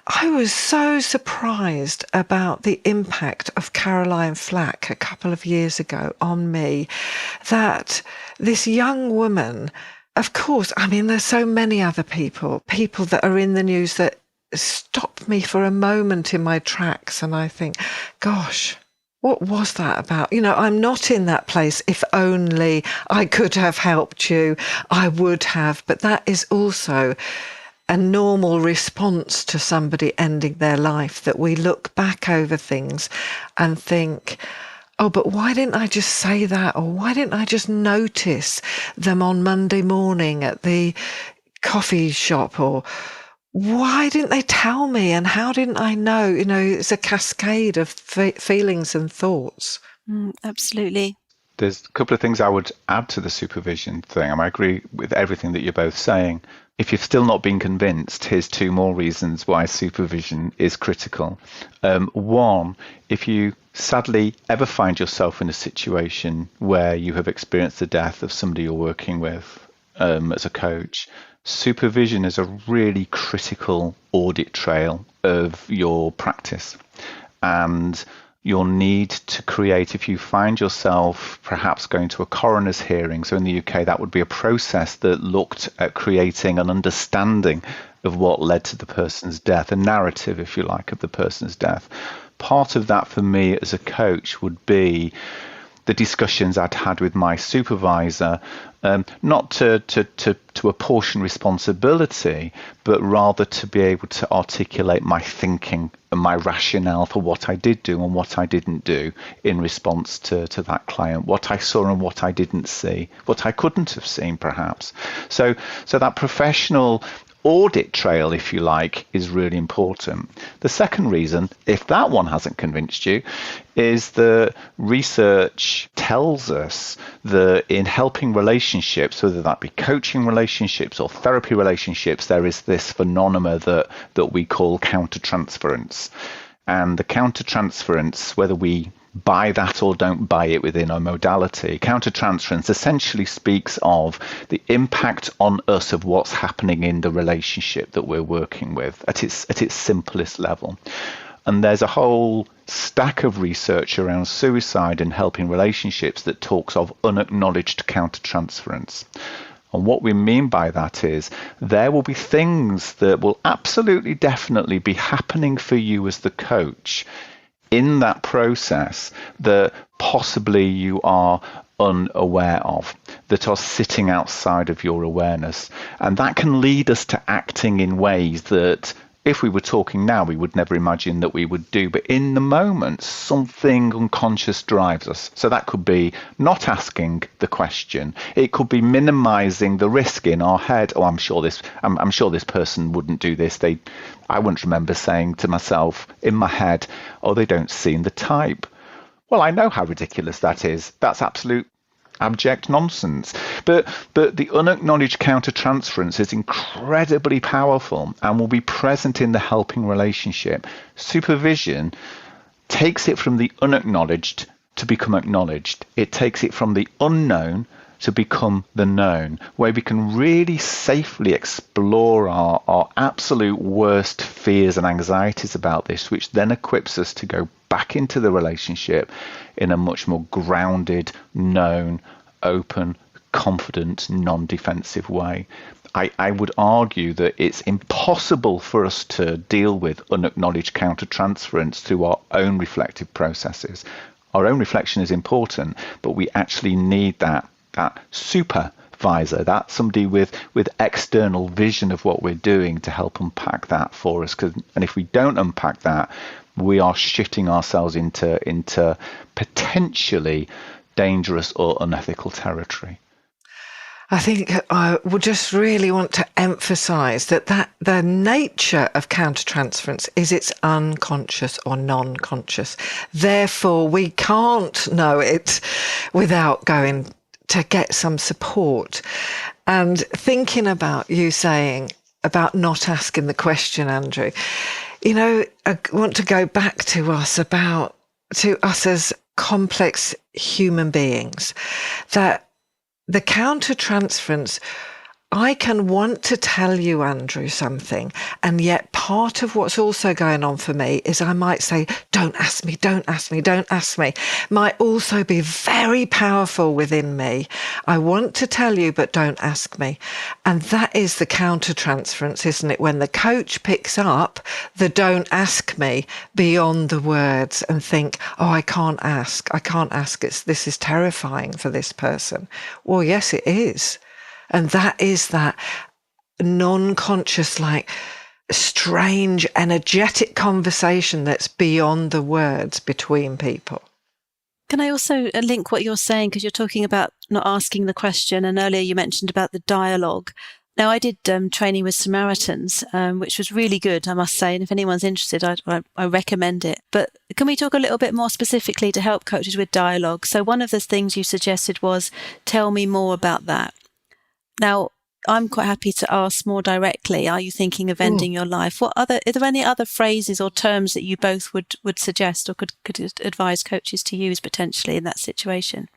I was so surprised about the impact of Caroline Flack a couple of years ago on me, that this young woman, of course, there's so many other people that are in the news that stop me for a moment in my tracks, and I think, gosh, what was that about? I'm not in that place. If only I could have helped you, I would have. But that is also a normal response to somebody ending their life, that we look back over things and think, oh, but why didn't I just say that? Or why didn't I just notice them on Monday morning at the coffee shop? Or why didn't they tell me? And how didn't I know? It's a cascade of feelings and thoughts. Absolutely. There's a couple of things I would add to the supervision thing. I agree with everything that you're both saying. If you've still not been convinced, here's two more reasons why supervision is critical. One, if you sadly ever find yourself in a situation where you have experienced the death of somebody you're working with as a coach, supervision is a really critical audit trail of your practice. And you'll need to create, if you find yourself perhaps going to a coroner's hearing, so in the UK that would be a process that looked at creating an understanding of what led to the person's death, a narrative, if you like, of the person's death. Part of that for me as a coach would be the discussions I'd had with my supervisor, not to apportion responsibility, but rather to be able to articulate my thinking and my rationale for what I did do and what I didn't do in response to that client, what I saw and what I didn't see, what I couldn't have seen perhaps. So that professional audit trail, if you like, is really important. The second reason, if that one hasn't convinced you, is that research tells us that in helping relationships, whether that be coaching relationships or therapy relationships, there is this phenomena that we call countertransference. And the countertransference, whether we buy that or don't buy it within a modality, countertransference essentially speaks of the impact on us of what's happening in the relationship that we're working with at its simplest level. And there's a whole stack of research around suicide and helping relationships that talks of unacknowledged countertransference. And what we mean by that is there will be things that will absolutely definitely be happening for you as the coach in that process that possibly you are unaware of, that are sitting outside of your awareness. And that can lead us to acting in ways that if we were talking now, we would never imagine that we would do. But in the moment, something unconscious drives us. So that could be not asking the question. It could be minimizing the risk in our head. Oh, I'm sure this person wouldn't do this. I wouldn't remember saying to myself in my head, oh, they don't seem the type. Well, I know how ridiculous that is. That's absolute abject nonsense. But the unacknowledged countertransference is incredibly powerful and will be present in the helping relationship. Supervision takes it from the unacknowledged to become acknowledged. It takes it from the unknown to become the known, where we can really safely explore our absolute worst fears and anxieties about this, which then equips us to go back into the relationship in a much more grounded, known, open, confident, non-defensive way. I would argue that it's impossible for us to deal with unacknowledged countertransference through our own reflective processes. Our own reflection is important, but we actually need that supervisor, that somebody with external vision of what we're doing to help unpack that for us. And if we don't unpack that, we are shifting ourselves into potentially dangerous or unethical territory. I think I would just really want to emphasize that the nature of countertransference is it's unconscious or non-conscious. Therefore, we can't know it without going to get some support. And thinking about you saying about not asking the question, Andrew, I want to go back to us as complex human beings, that the countertransference, I can want to tell you, Andrew, something, and yet part of what's also going on for me is I might say, don't ask me, don't ask me, don't ask me, might also be very powerful within me. I want to tell you, but don't ask me. And that is the countertransference, isn't it? When the coach picks up the don't ask me beyond the words and think, oh, I can't ask. This is terrifying for this person. Well, yes, it is. And that is that non-conscious, like strange, energetic conversation that's beyond the words between people. Can I also link what you're saying, because you're talking about not asking the question, and earlier you mentioned about the dialogue. Now, I did training with Samaritans, which was really good, I must say, and if anyone's interested, I recommend it. But can we talk a little bit more specifically to help coaches with dialogue? So one of the things you suggested was, tell me more about that. Now, I'm quite happy to ask more directly, are you thinking of ending your life? Are there any other phrases or terms that you both would suggest or could advise coaches to use potentially in that situation?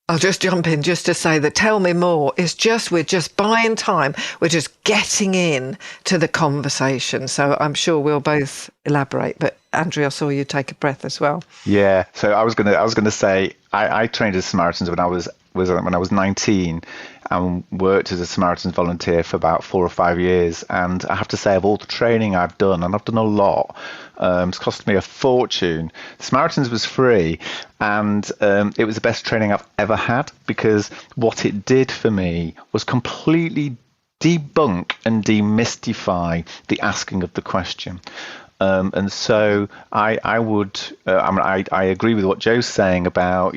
I'll just jump in just to say that tell me more is we're just buying time. We're just getting in to the conversation. So I'm sure we'll both elaborate. But Andrew, I saw you take a breath as well. Yeah. So I was gonna say I trained as Samaritans when I was 19 and worked as a Samaritans volunteer for about 4 or 5 years. And I have to say, of all the training I've done, and I've done a lot, it's cost me a fortune. Samaritans was free, and it was the best training I've ever had, because what it did for me was completely debunk and demystify the asking of the question. And so I agree with what Joe's saying about,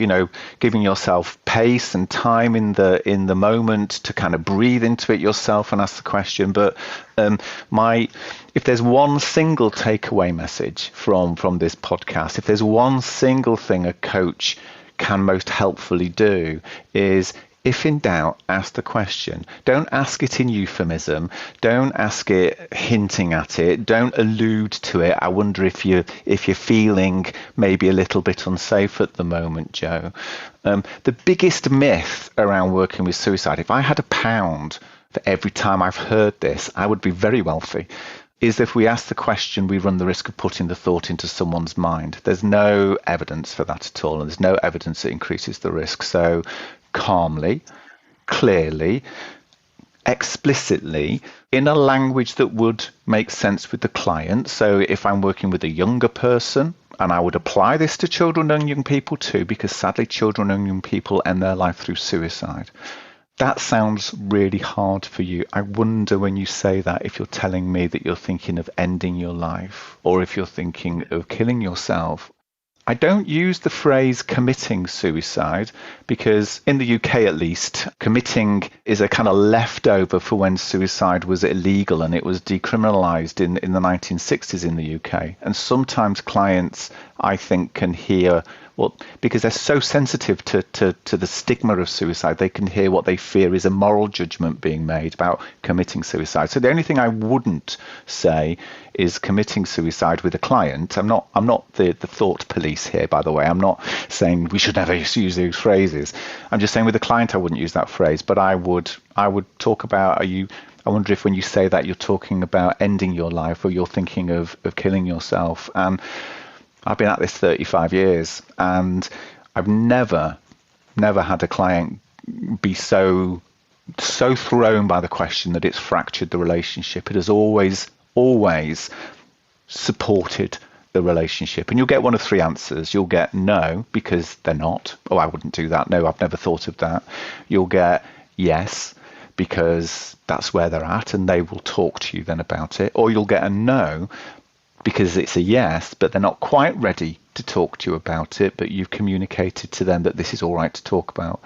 giving yourself pace and time in the moment to kind of breathe into it yourself and ask the question. But if there's one single takeaway message from this podcast, if there's one single thing a coach can most helpfully do, is, if in doubt, ask the question. Don't ask it in euphemism. Don't ask it hinting at it. Don't allude to it. I wonder if you're feeling maybe a little bit unsafe at the moment, Joe. The biggest myth around working with suicide, if I had £1 for every time I've heard this, I would be very wealthy, is if we ask the question, we run the risk of putting the thought into someone's mind. There's no evidence for that at all, and there's no evidence that increases the risk. So calmly, clearly, explicitly, in a language that would make sense with the client. So if I'm working with a younger person, and I would apply this to children and young people too, because sadly children and young people end their life through suicide. That sounds really hard for you. I wonder, when you say that, if you're telling me that you're thinking of ending your life, or if you're thinking of killing yourself. I don't use the phrase committing suicide, because in the UK at least, committing is a kind of leftover for when suicide was illegal and it was decriminalised in the 1960s in the UK. And sometimes clients, I think, can hear, well, because they're so sensitive to the stigma of suicide, they can hear what they fear is a moral judgment being made about committing suicide. So the only thing I wouldn't say is committing suicide with a client. I'm not the thought police here, by the way. I'm not saying we should never use those phrases. I'm just saying with a client I wouldn't use that phrase, but I would talk about, I wonder if when you say that you're talking about ending your life, or you're thinking of killing yourself. And I've been at this 35 years, and I've never had a client be so thrown by the question that it's fractured the relationship. It has always supported the relationship. And you'll get one of 3 answers. You'll get no, because they're not. Oh, I wouldn't do that. No, I've never thought of that. You'll get yes, because that's where they're at and they will talk to you then about it. Or you'll get a no, because it's a yes, but they're not quite ready to talk to you about it, but you've communicated to them that this is all right to talk about.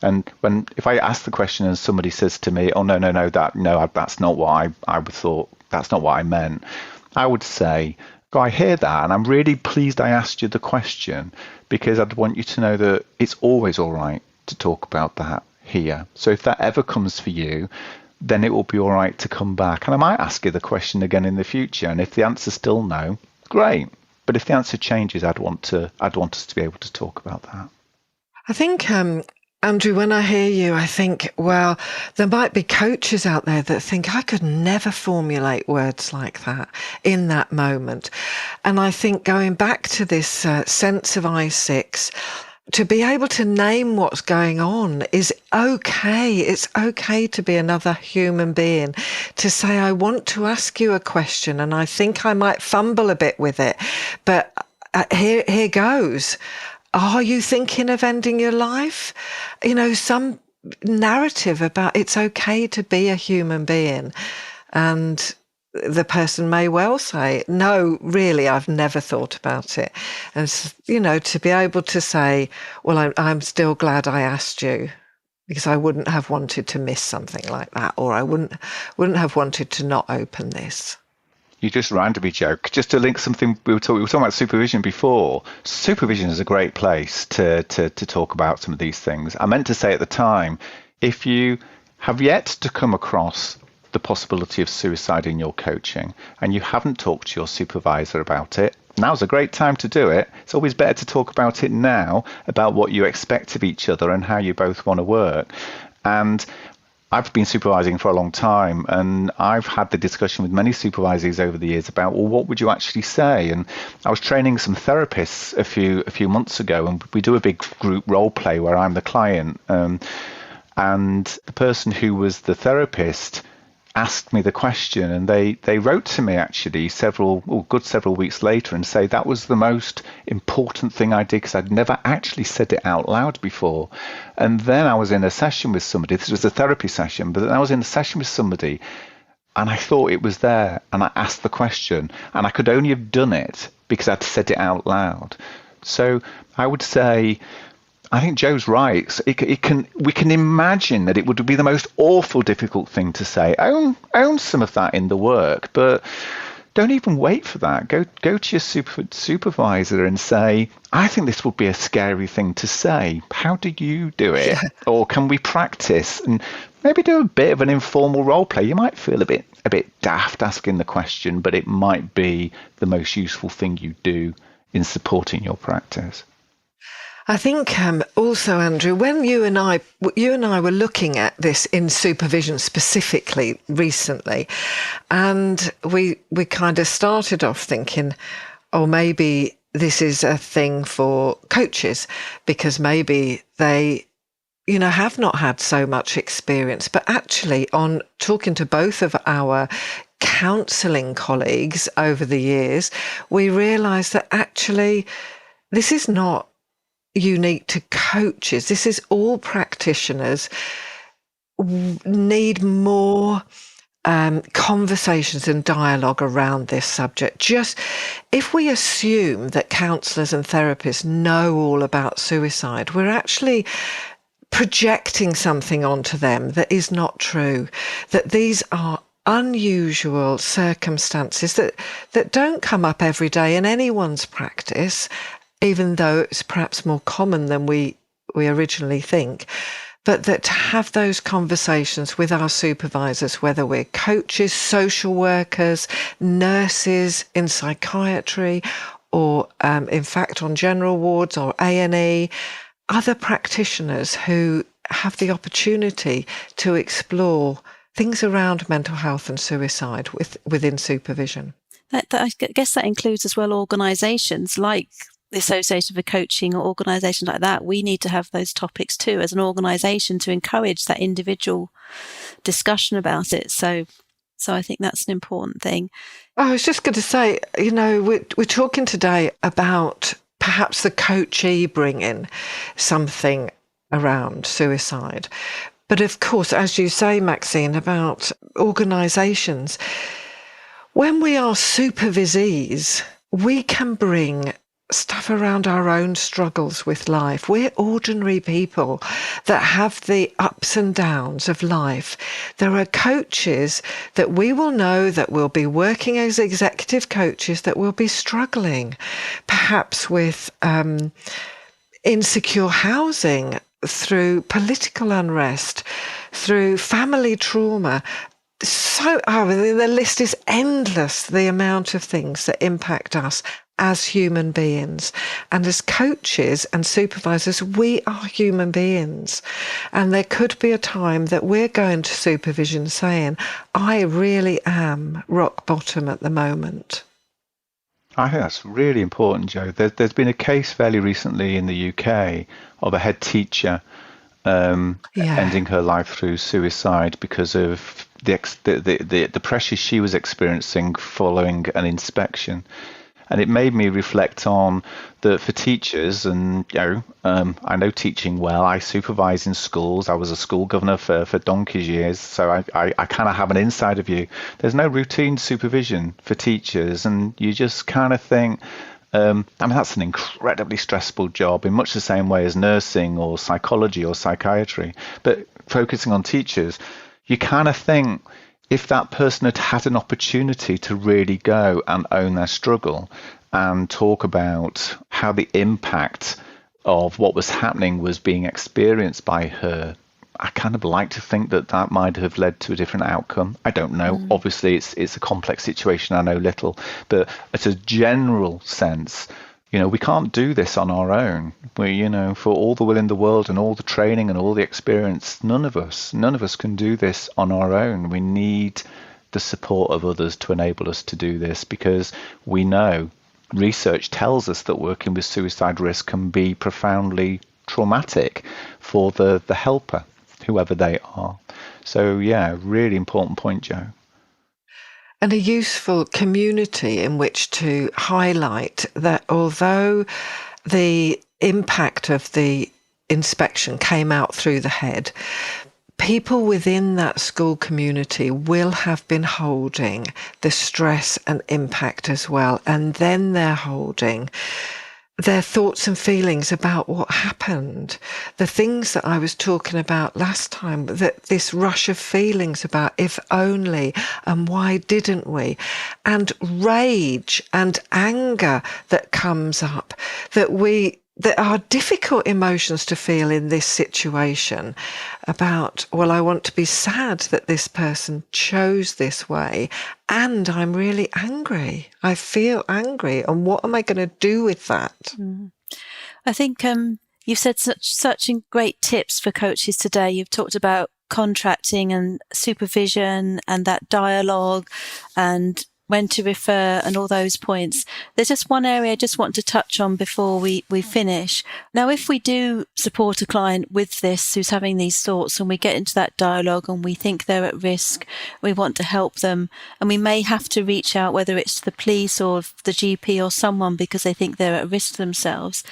And if I ask the question and somebody says to me, oh, no, that's not what I would thought, that's not what I meant, I would say, oh, I hear that, and I'm really pleased I asked you the question, because I'd want you to know that it's always all right to talk about that here. So if that ever comes for you, then it will be all right to come back. And I might ask you the question again in the future. And if the answer's still no, great. But if the answer changes, I'd want us to be able to talk about that. I think, Andrew, when I hear you, I think, well, there might be coaches out there that think I could never formulate words like that in that moment. And I think going back to this sense of I6, to be able to name what's going on is okay. It's okay to be another human being, to say, I want to ask you a question, and I think I might fumble a bit with it, but here goes. Are you thinking of ending your life? Some narrative about it's okay to be a human being. And the person may well say, no, really, I've never thought about it. And, to be able to say, well, I'm still glad I asked you, because I wouldn't have wanted to miss something like that, or I wouldn't have wanted to not open this. You just randomly joke. Just to link something, we were talking about supervision before. Supervision is a great place to talk about some of these things. I meant to say at the time, if you have yet to come across the possibility of suicide in your coaching and you haven't talked to your supervisor about it, now's a great time to do it. It's always better to talk about it now, about what you expect of each other and how you both want to work. And I've been supervising for a long time, and I've had the discussion with many supervisors over the years about, well, what would you actually say? And I was training some therapists a few months ago, and we do a big group role play where I'm the client. And the person who was the therapist asked me the question, and they wrote to me actually several weeks later and say that was the most important thing I did, because I'd never actually said it out loud before. And then I was in a session with somebody. This was a therapy session, but then I was in a session with somebody and I thought it was there, and I asked the question, and I could only have done it because I'd said it out loud. So I would say, I think Joe's right. We can imagine that it would be the most awful, difficult thing to say. Own some of that in the work, but don't even wait for that. Go to your supervisor and say, I think this would be a scary thing to say. How do you do it? Yeah. Or can we practice and maybe do a bit of an informal role play? You might feel a bit daft asking the question, but it might be the most useful thing you do in supporting your practice. I think also, Andrew, when you and I were looking at this in supervision specifically recently, and we kind of started off thinking, oh, maybe this is a thing for coaches because maybe they, have not had so much experience. But actually, on talking to both of our counselling colleagues over the years, we realised that actually this is not unique to coaches. This is all practitioners need more conversations and dialogue around this subject. Just if we assume that counsellors and therapists know all about suicide, we're actually projecting something onto them that is not true, that these are unusual circumstances that don't come up every day in anyone's practice, even though it's perhaps more common than we originally think, but that to have those conversations with our supervisors, whether we're coaches, social workers, nurses in psychiatry, or in fact on general wards or A&E, other practitioners who have the opportunity to explore things around mental health and suicide within supervision. I guess that includes as well organisations like the Association for Coaching or organisations like that. We need to have those topics too as an organisation to encourage that individual discussion about it. So I think that's an important thing. I was just going to say, we're talking today about perhaps the coachee bringing something around suicide. But of course, as you say, Maxine, about organisations, when we are supervisees, we can bring stuff around our own struggles with life. We're ordinary people that have the ups and downs of life. There are coaches that we will know that will be working as executive coaches that will be struggling, perhaps with insecure housing, through political unrest, through family trauma. So the list is endless, the amount of things that impact us as human beings. And as coaches and supervisors, we are human beings. And there could be a time that we're going to supervision saying, I really am rock bottom at the moment. I think that's really important, Joe. There's been a case fairly recently in the UK of a head teacher ending her life through suicide because of the pressure she was experiencing following an inspection. And it made me reflect on that for teachers, and I know teaching well. I supervise in schools. I was a school governor for donkey's years, so I kind of have an insider view. There's no routine supervision for teachers, and you just kind of think, that's an incredibly stressful job in much the same way as nursing or psychology or psychiatry. But focusing on teachers, you kind of think, if that person had had an opportunity to really go and own their struggle and talk about how the impact of what was happening was being experienced by her, I kind of like to think that might have led to a different outcome. I don't know. Obviously, it's a complex situation. I know little. But at a general sense, we can't do this on our own. For all the will in the world and all the training and all the experience, none of us can do this on our own. We need the support of others to enable us to do this, because we know research tells us that working with suicide risk can be profoundly traumatic for the helper, whoever they are. So, yeah, really important point, Joe. And a useful community in which to highlight that although the impact of the inspection came out through the head, people within that school community will have been holding the stress and impact as well. And then they're holding their thoughts and feelings about what happened. The things that I was talking about last time, that this rush of feelings about if only and why didn't we, and rage and anger that comes up, that are difficult emotions to feel in this situation about, well, I want to be sad that this person chose this way, and I'm really angry. I feel angry, and what am I going to do with that? I think you've said such great tips for coaches today. You've talked about contracting and supervision and that dialogue and when to refer and all those points. There's just one area I just want to touch on before we finish. Now, if we do support a client with this, who's having these thoughts, and we get into that dialogue and we think they're at risk, we want to help them, and we may have to reach out, whether it's to the police or the GP or someone, because they think they're at risk themselves.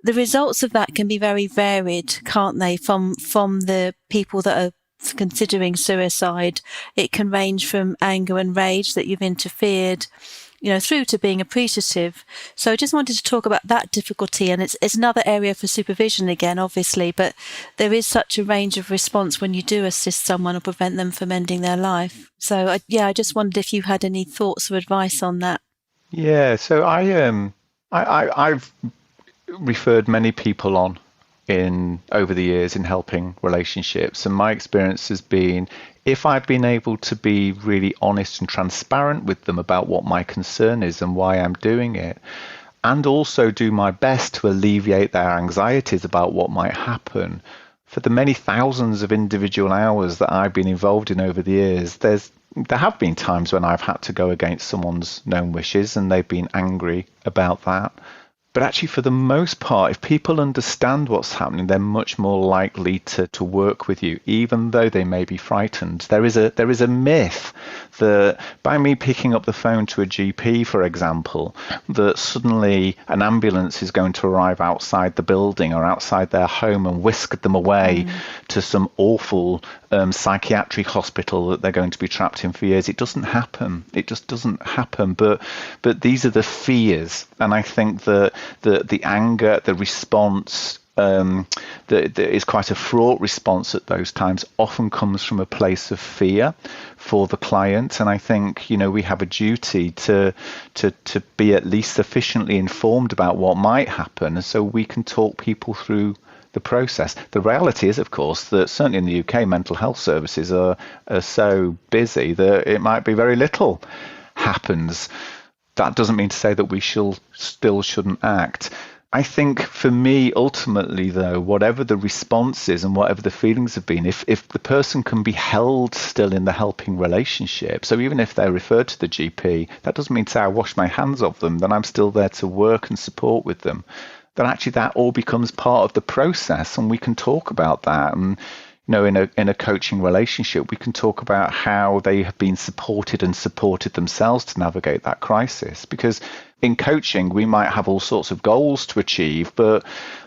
The results of that can be very varied, can't they, from the people that are considering suicide. It can range from anger and rage that you've interfered, through to being appreciative. So I just wanted to talk about that difficulty, and it's another area for supervision again, obviously, but there is such a range of response when you do assist someone or prevent them from ending their life. So I just wondered if you had any thoughts or advice on that. Yeah, so I've referred many people on over the years in helping relationships, and my experience has been, if I've been able to be really honest and transparent with them about what my concern is and why I'm doing it, and also do my best to alleviate their anxieties about what might happen, for the many thousands of individual hours that I've been involved in over the years, there have been times when I've had to go against someone's known wishes and they've been angry about that. But actually, for the most part, if people understand what's happening, they're much more likely to work with you, even though they may be frightened. There is a myth that by me picking up the phone to a GP, for example, that suddenly an ambulance is going to arrive outside the building or outside their home and whisk them away to some awful psychiatric hospital that they're going to be trapped in for years. It doesn't happen. It just doesn't happen. But these are the fears, and I think that the anger, the response, that is quite a fraught response at those times, often comes from a place of fear for the client. And I think we have a duty to be at least sufficiently informed about what might happen, and so we can talk people through the process. The reality is, of course, that certainly in the UK, mental health services are so busy that it might be very little happens. That doesn't mean to say that we still shouldn't act. I think for me, ultimately, though, whatever the response is and whatever the feelings have been, if the person can be held still in the helping relationship, so even if they're referred to the GP, that doesn't mean to say I wash my hands of them, then I'm still there to work and support with them. Then actually that all becomes part of the process, and we can talk about that. And in a coaching relationship, we can talk about how they have been supported themselves to navigate that crisis. Because In coaching, we might have all sorts of goals to achieve, but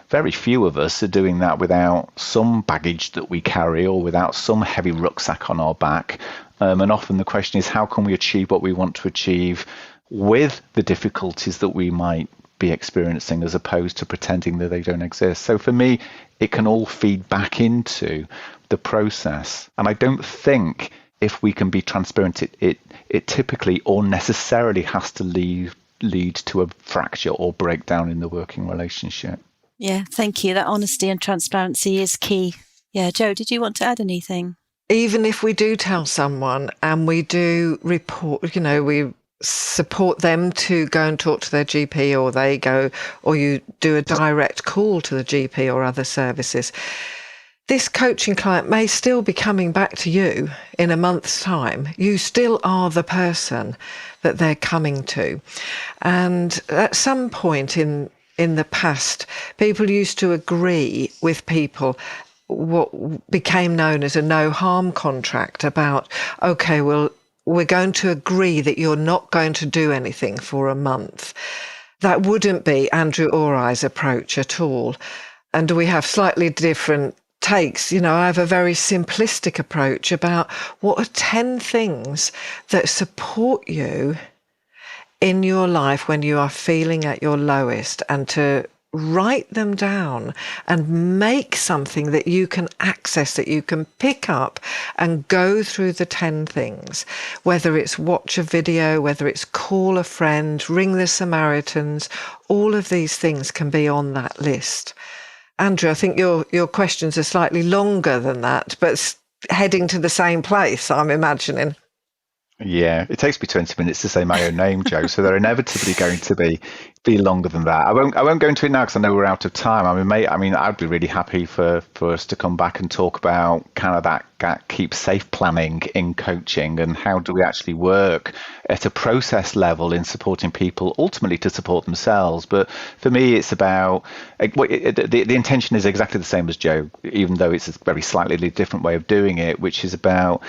very few of us are doing that without some baggage that we carry or without some heavy rucksack on our back. And often the question is, how can we achieve what we want to achieve with the difficulties that we might be experiencing, as opposed to pretending that they don't exist? So for me, it can all feed back into the process. And I don't think, if we can be transparent, it typically or necessarily has to lead to a fracture or breakdown in the working relationship. Yeah, thank you. That honesty and transparency is key. Yeah, Joe, did you want to add anything? Even if we do tell someone and we do report, we support them to go and talk to their GP, or they go, or you do a direct call to the GP or other services, this coaching client may still be coming back to you in a month's time. You still are the person that they're coming to. And at some point in the past, people used to agree with people what became known as a no harm contract about, okay, well, we're going to agree that you're not going to do anything for a month. That wouldn't be Andrew or I's approach at all. And we have slightly different takes. I have a very simplistic approach about what are 10 things that support you in your life when you are feeling at your lowest, and to write them down and make something that you can access, that you can pick up and go through the 10 things, whether it's watch a video, whether it's call a friend, ring the Samaritans. All of these things can be on that list. Andrew, I think your questions are slightly longer than that, but heading to the same place, I'm imagining. Yeah, it takes me 20 minutes to say my own name, Joe, so they're inevitably going to be longer than that. I won't go into it now because I know we're out of time. I'd be really happy for us to come back and talk about kind of that keep safe planning in coaching, and how do we actually work at a process level in supporting people ultimately to support themselves. But for me, it's about the intention is exactly the same as Joe, even though it's a very slightly different way of doing it, which is about,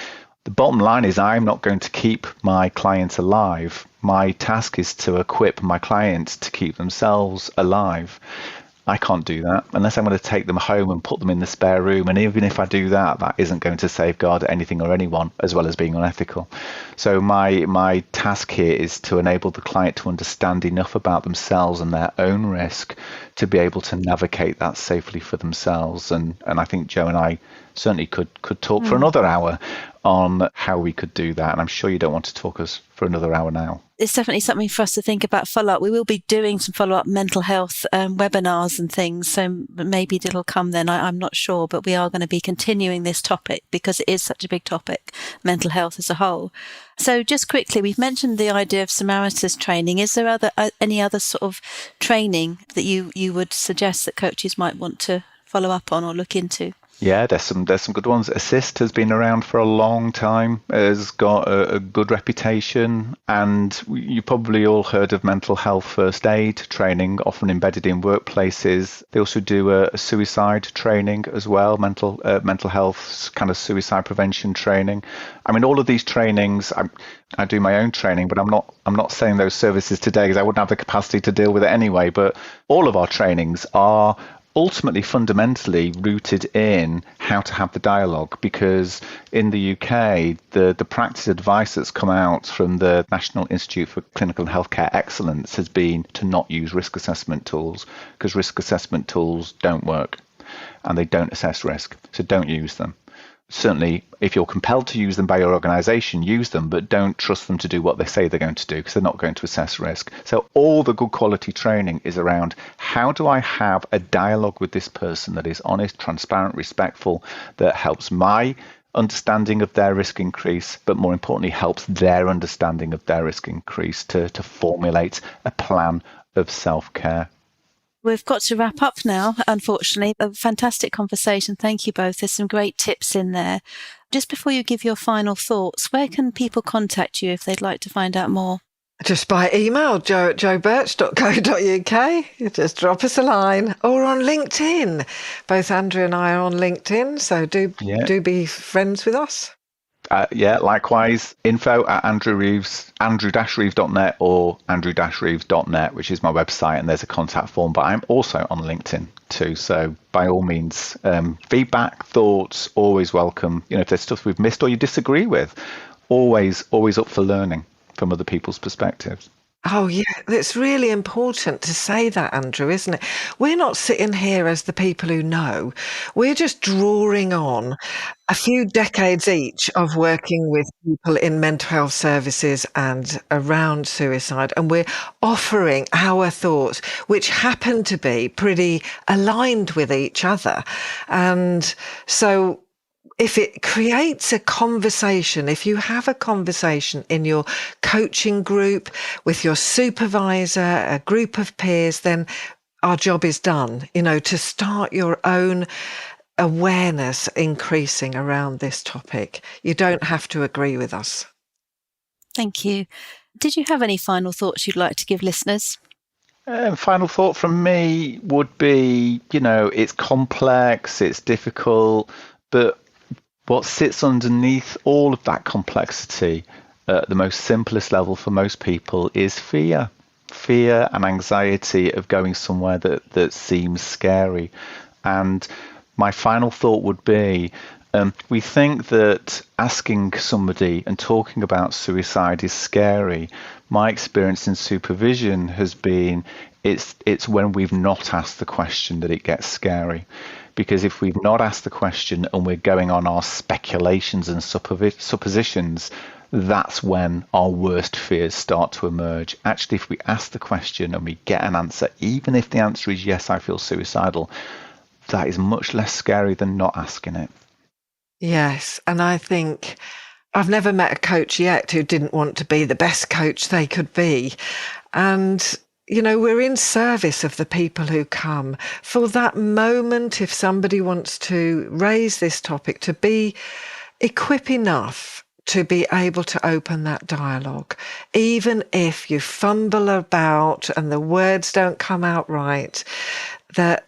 the bottom line is, I'm not going to keep my clients alive. My task is to equip my clients to keep themselves alive. I can't do that unless I'm going to take them home and put them in the spare room. And even if I do that, that isn't going to safeguard anything or anyone, as well as being unethical. So my task here is to enable the client to understand enough about themselves and their own risk to be able to navigate that safely for themselves. And I think Joe and I certainly could talk for another hour on how we could do that. And I'm sure you don't want to talk us for another hour now. It's definitely something for us to think about follow-up. We will be doing some follow-up mental health webinars and things, so maybe it'll come then. I'm not sure, but we are going to be continuing this topic because it is such a big topic, mental health as a whole. So just quickly, we've mentioned the idea of Samaritan's training. Is there any other sort of training that you would suggest that coaches might want to follow up on or look into? Yeah, there's some good ones. Assist has been around for a long time, has got a good reputation, and you probably all heard of mental health first aid training, often embedded in workplaces. They also do a suicide training as well, mental health kind of suicide prevention training. All of these trainings, I do my own training, but I'm not saying those services today because I wouldn't have the capacity to deal with it anyway. But all of our trainings are ultimately fundamentally rooted in how to have the dialogue, because in the UK, the practice advice that's come out from the National Institute for Clinical and Healthcare Excellence has been to not use risk assessment tools, because risk assessment tools don't work and they don't assess risk, so don't use them. Certainly, if you're compelled to use them by your organisation, use them, but don't trust them to do what they say they're going to do, because they're not going to assess risk. So all the good quality training is around, how do I have a dialogue with this person that is honest, transparent, respectful, that helps my understanding of their risk increase, but more importantly, helps their understanding of their risk increase to formulate a plan of self-care. We've got to wrap up now, unfortunately. A fantastic conversation. Thank you both. There's some great tips in there. Just before you give your final thoughts, where can people contact you if they'd like to find out more? Just by email, joe@joebirch.co.uk. You just drop us a line, or on LinkedIn. Both Andrew and I are on LinkedIn, so do be friends with us. Likewise, info@andrew-reeves.net or andrew-reeves.net, which is my website, and there's a contact form. But I'm also on LinkedIn too. So by all means, feedback, thoughts, always welcome. If there's stuff we've missed or you disagree with, always up for learning from other people's perspectives. Oh, yeah, it's really important to say that, Andrew, isn't it? We're not sitting here as the people who know. We're just drawing on a few decades each of working with people in mental health services and around suicide. And we're offering our thoughts, which happen to be pretty aligned with each other. And so if it creates a conversation, if you have a conversation in your coaching group with your supervisor, a group of peers, then our job is done, to start your own awareness increasing around this topic. You don't have to agree with us. Thank you. Did you have any final thoughts you'd like to give listeners? Final thought from me would be, it's complex, it's difficult, but what sits underneath all of that complexity at the most simplest level for most people is fear and anxiety of going somewhere that seems scary. And my final thought would be, we think that asking somebody and talking about suicide is scary. My experience in supervision has been it's when we've not asked the question that it gets scary. Because if we've not asked the question and we're going on our speculations and suppositions, that's when our worst fears start to emerge. Actually, if we ask the question and we get an answer, even if the answer is yes, I feel suicidal, that is much less scary than not asking it. Yes, and I think I've never met a coach yet who didn't want to be the best coach they could be. And we're in service of the people who come. For that moment, if somebody wants to raise this topic, to be equipped enough to be able to open that dialogue, even if you fumble about and the words don't come out right, that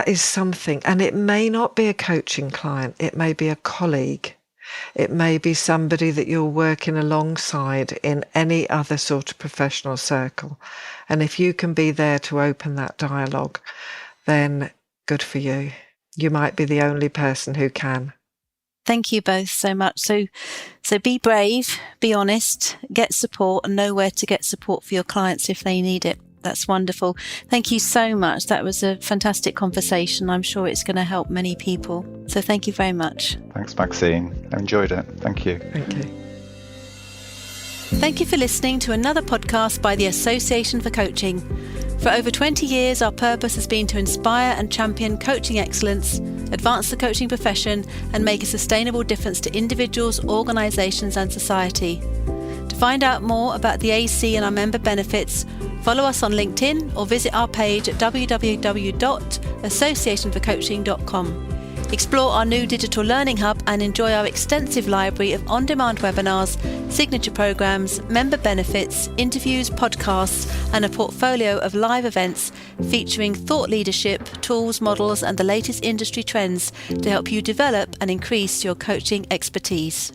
is something. And it may not be a coaching client. It may be a colleague. It may be somebody that you're working alongside in any other sort of professional circle. And if you can be there to open that dialogue, then good for you. You might be the only person who can. Thank you both so much. So be brave, be honest, get support, and know where to get support for your clients if they need it. That's wonderful. Thank you so much. That was a fantastic conversation. I'm sure it's going to help many people. So thank you very much. Thanks, Maxine. I enjoyed it. Thank you. Thank you. Thank you for listening to another podcast by the Association for Coaching. For over 20 years, our purpose has been to inspire and champion coaching excellence, advance the coaching profession, and make a sustainable difference to individuals, organisations, and society. To find out more about the AC and our member benefits, follow us on LinkedIn or visit our page at www.associationforcoaching.com. Explore our new digital learning hub and enjoy our extensive library of on-demand webinars, signature programs, member benefits, interviews, podcasts, and a portfolio of live events featuring thought leadership, tools, models, and the latest industry trends to help you develop and increase your coaching expertise.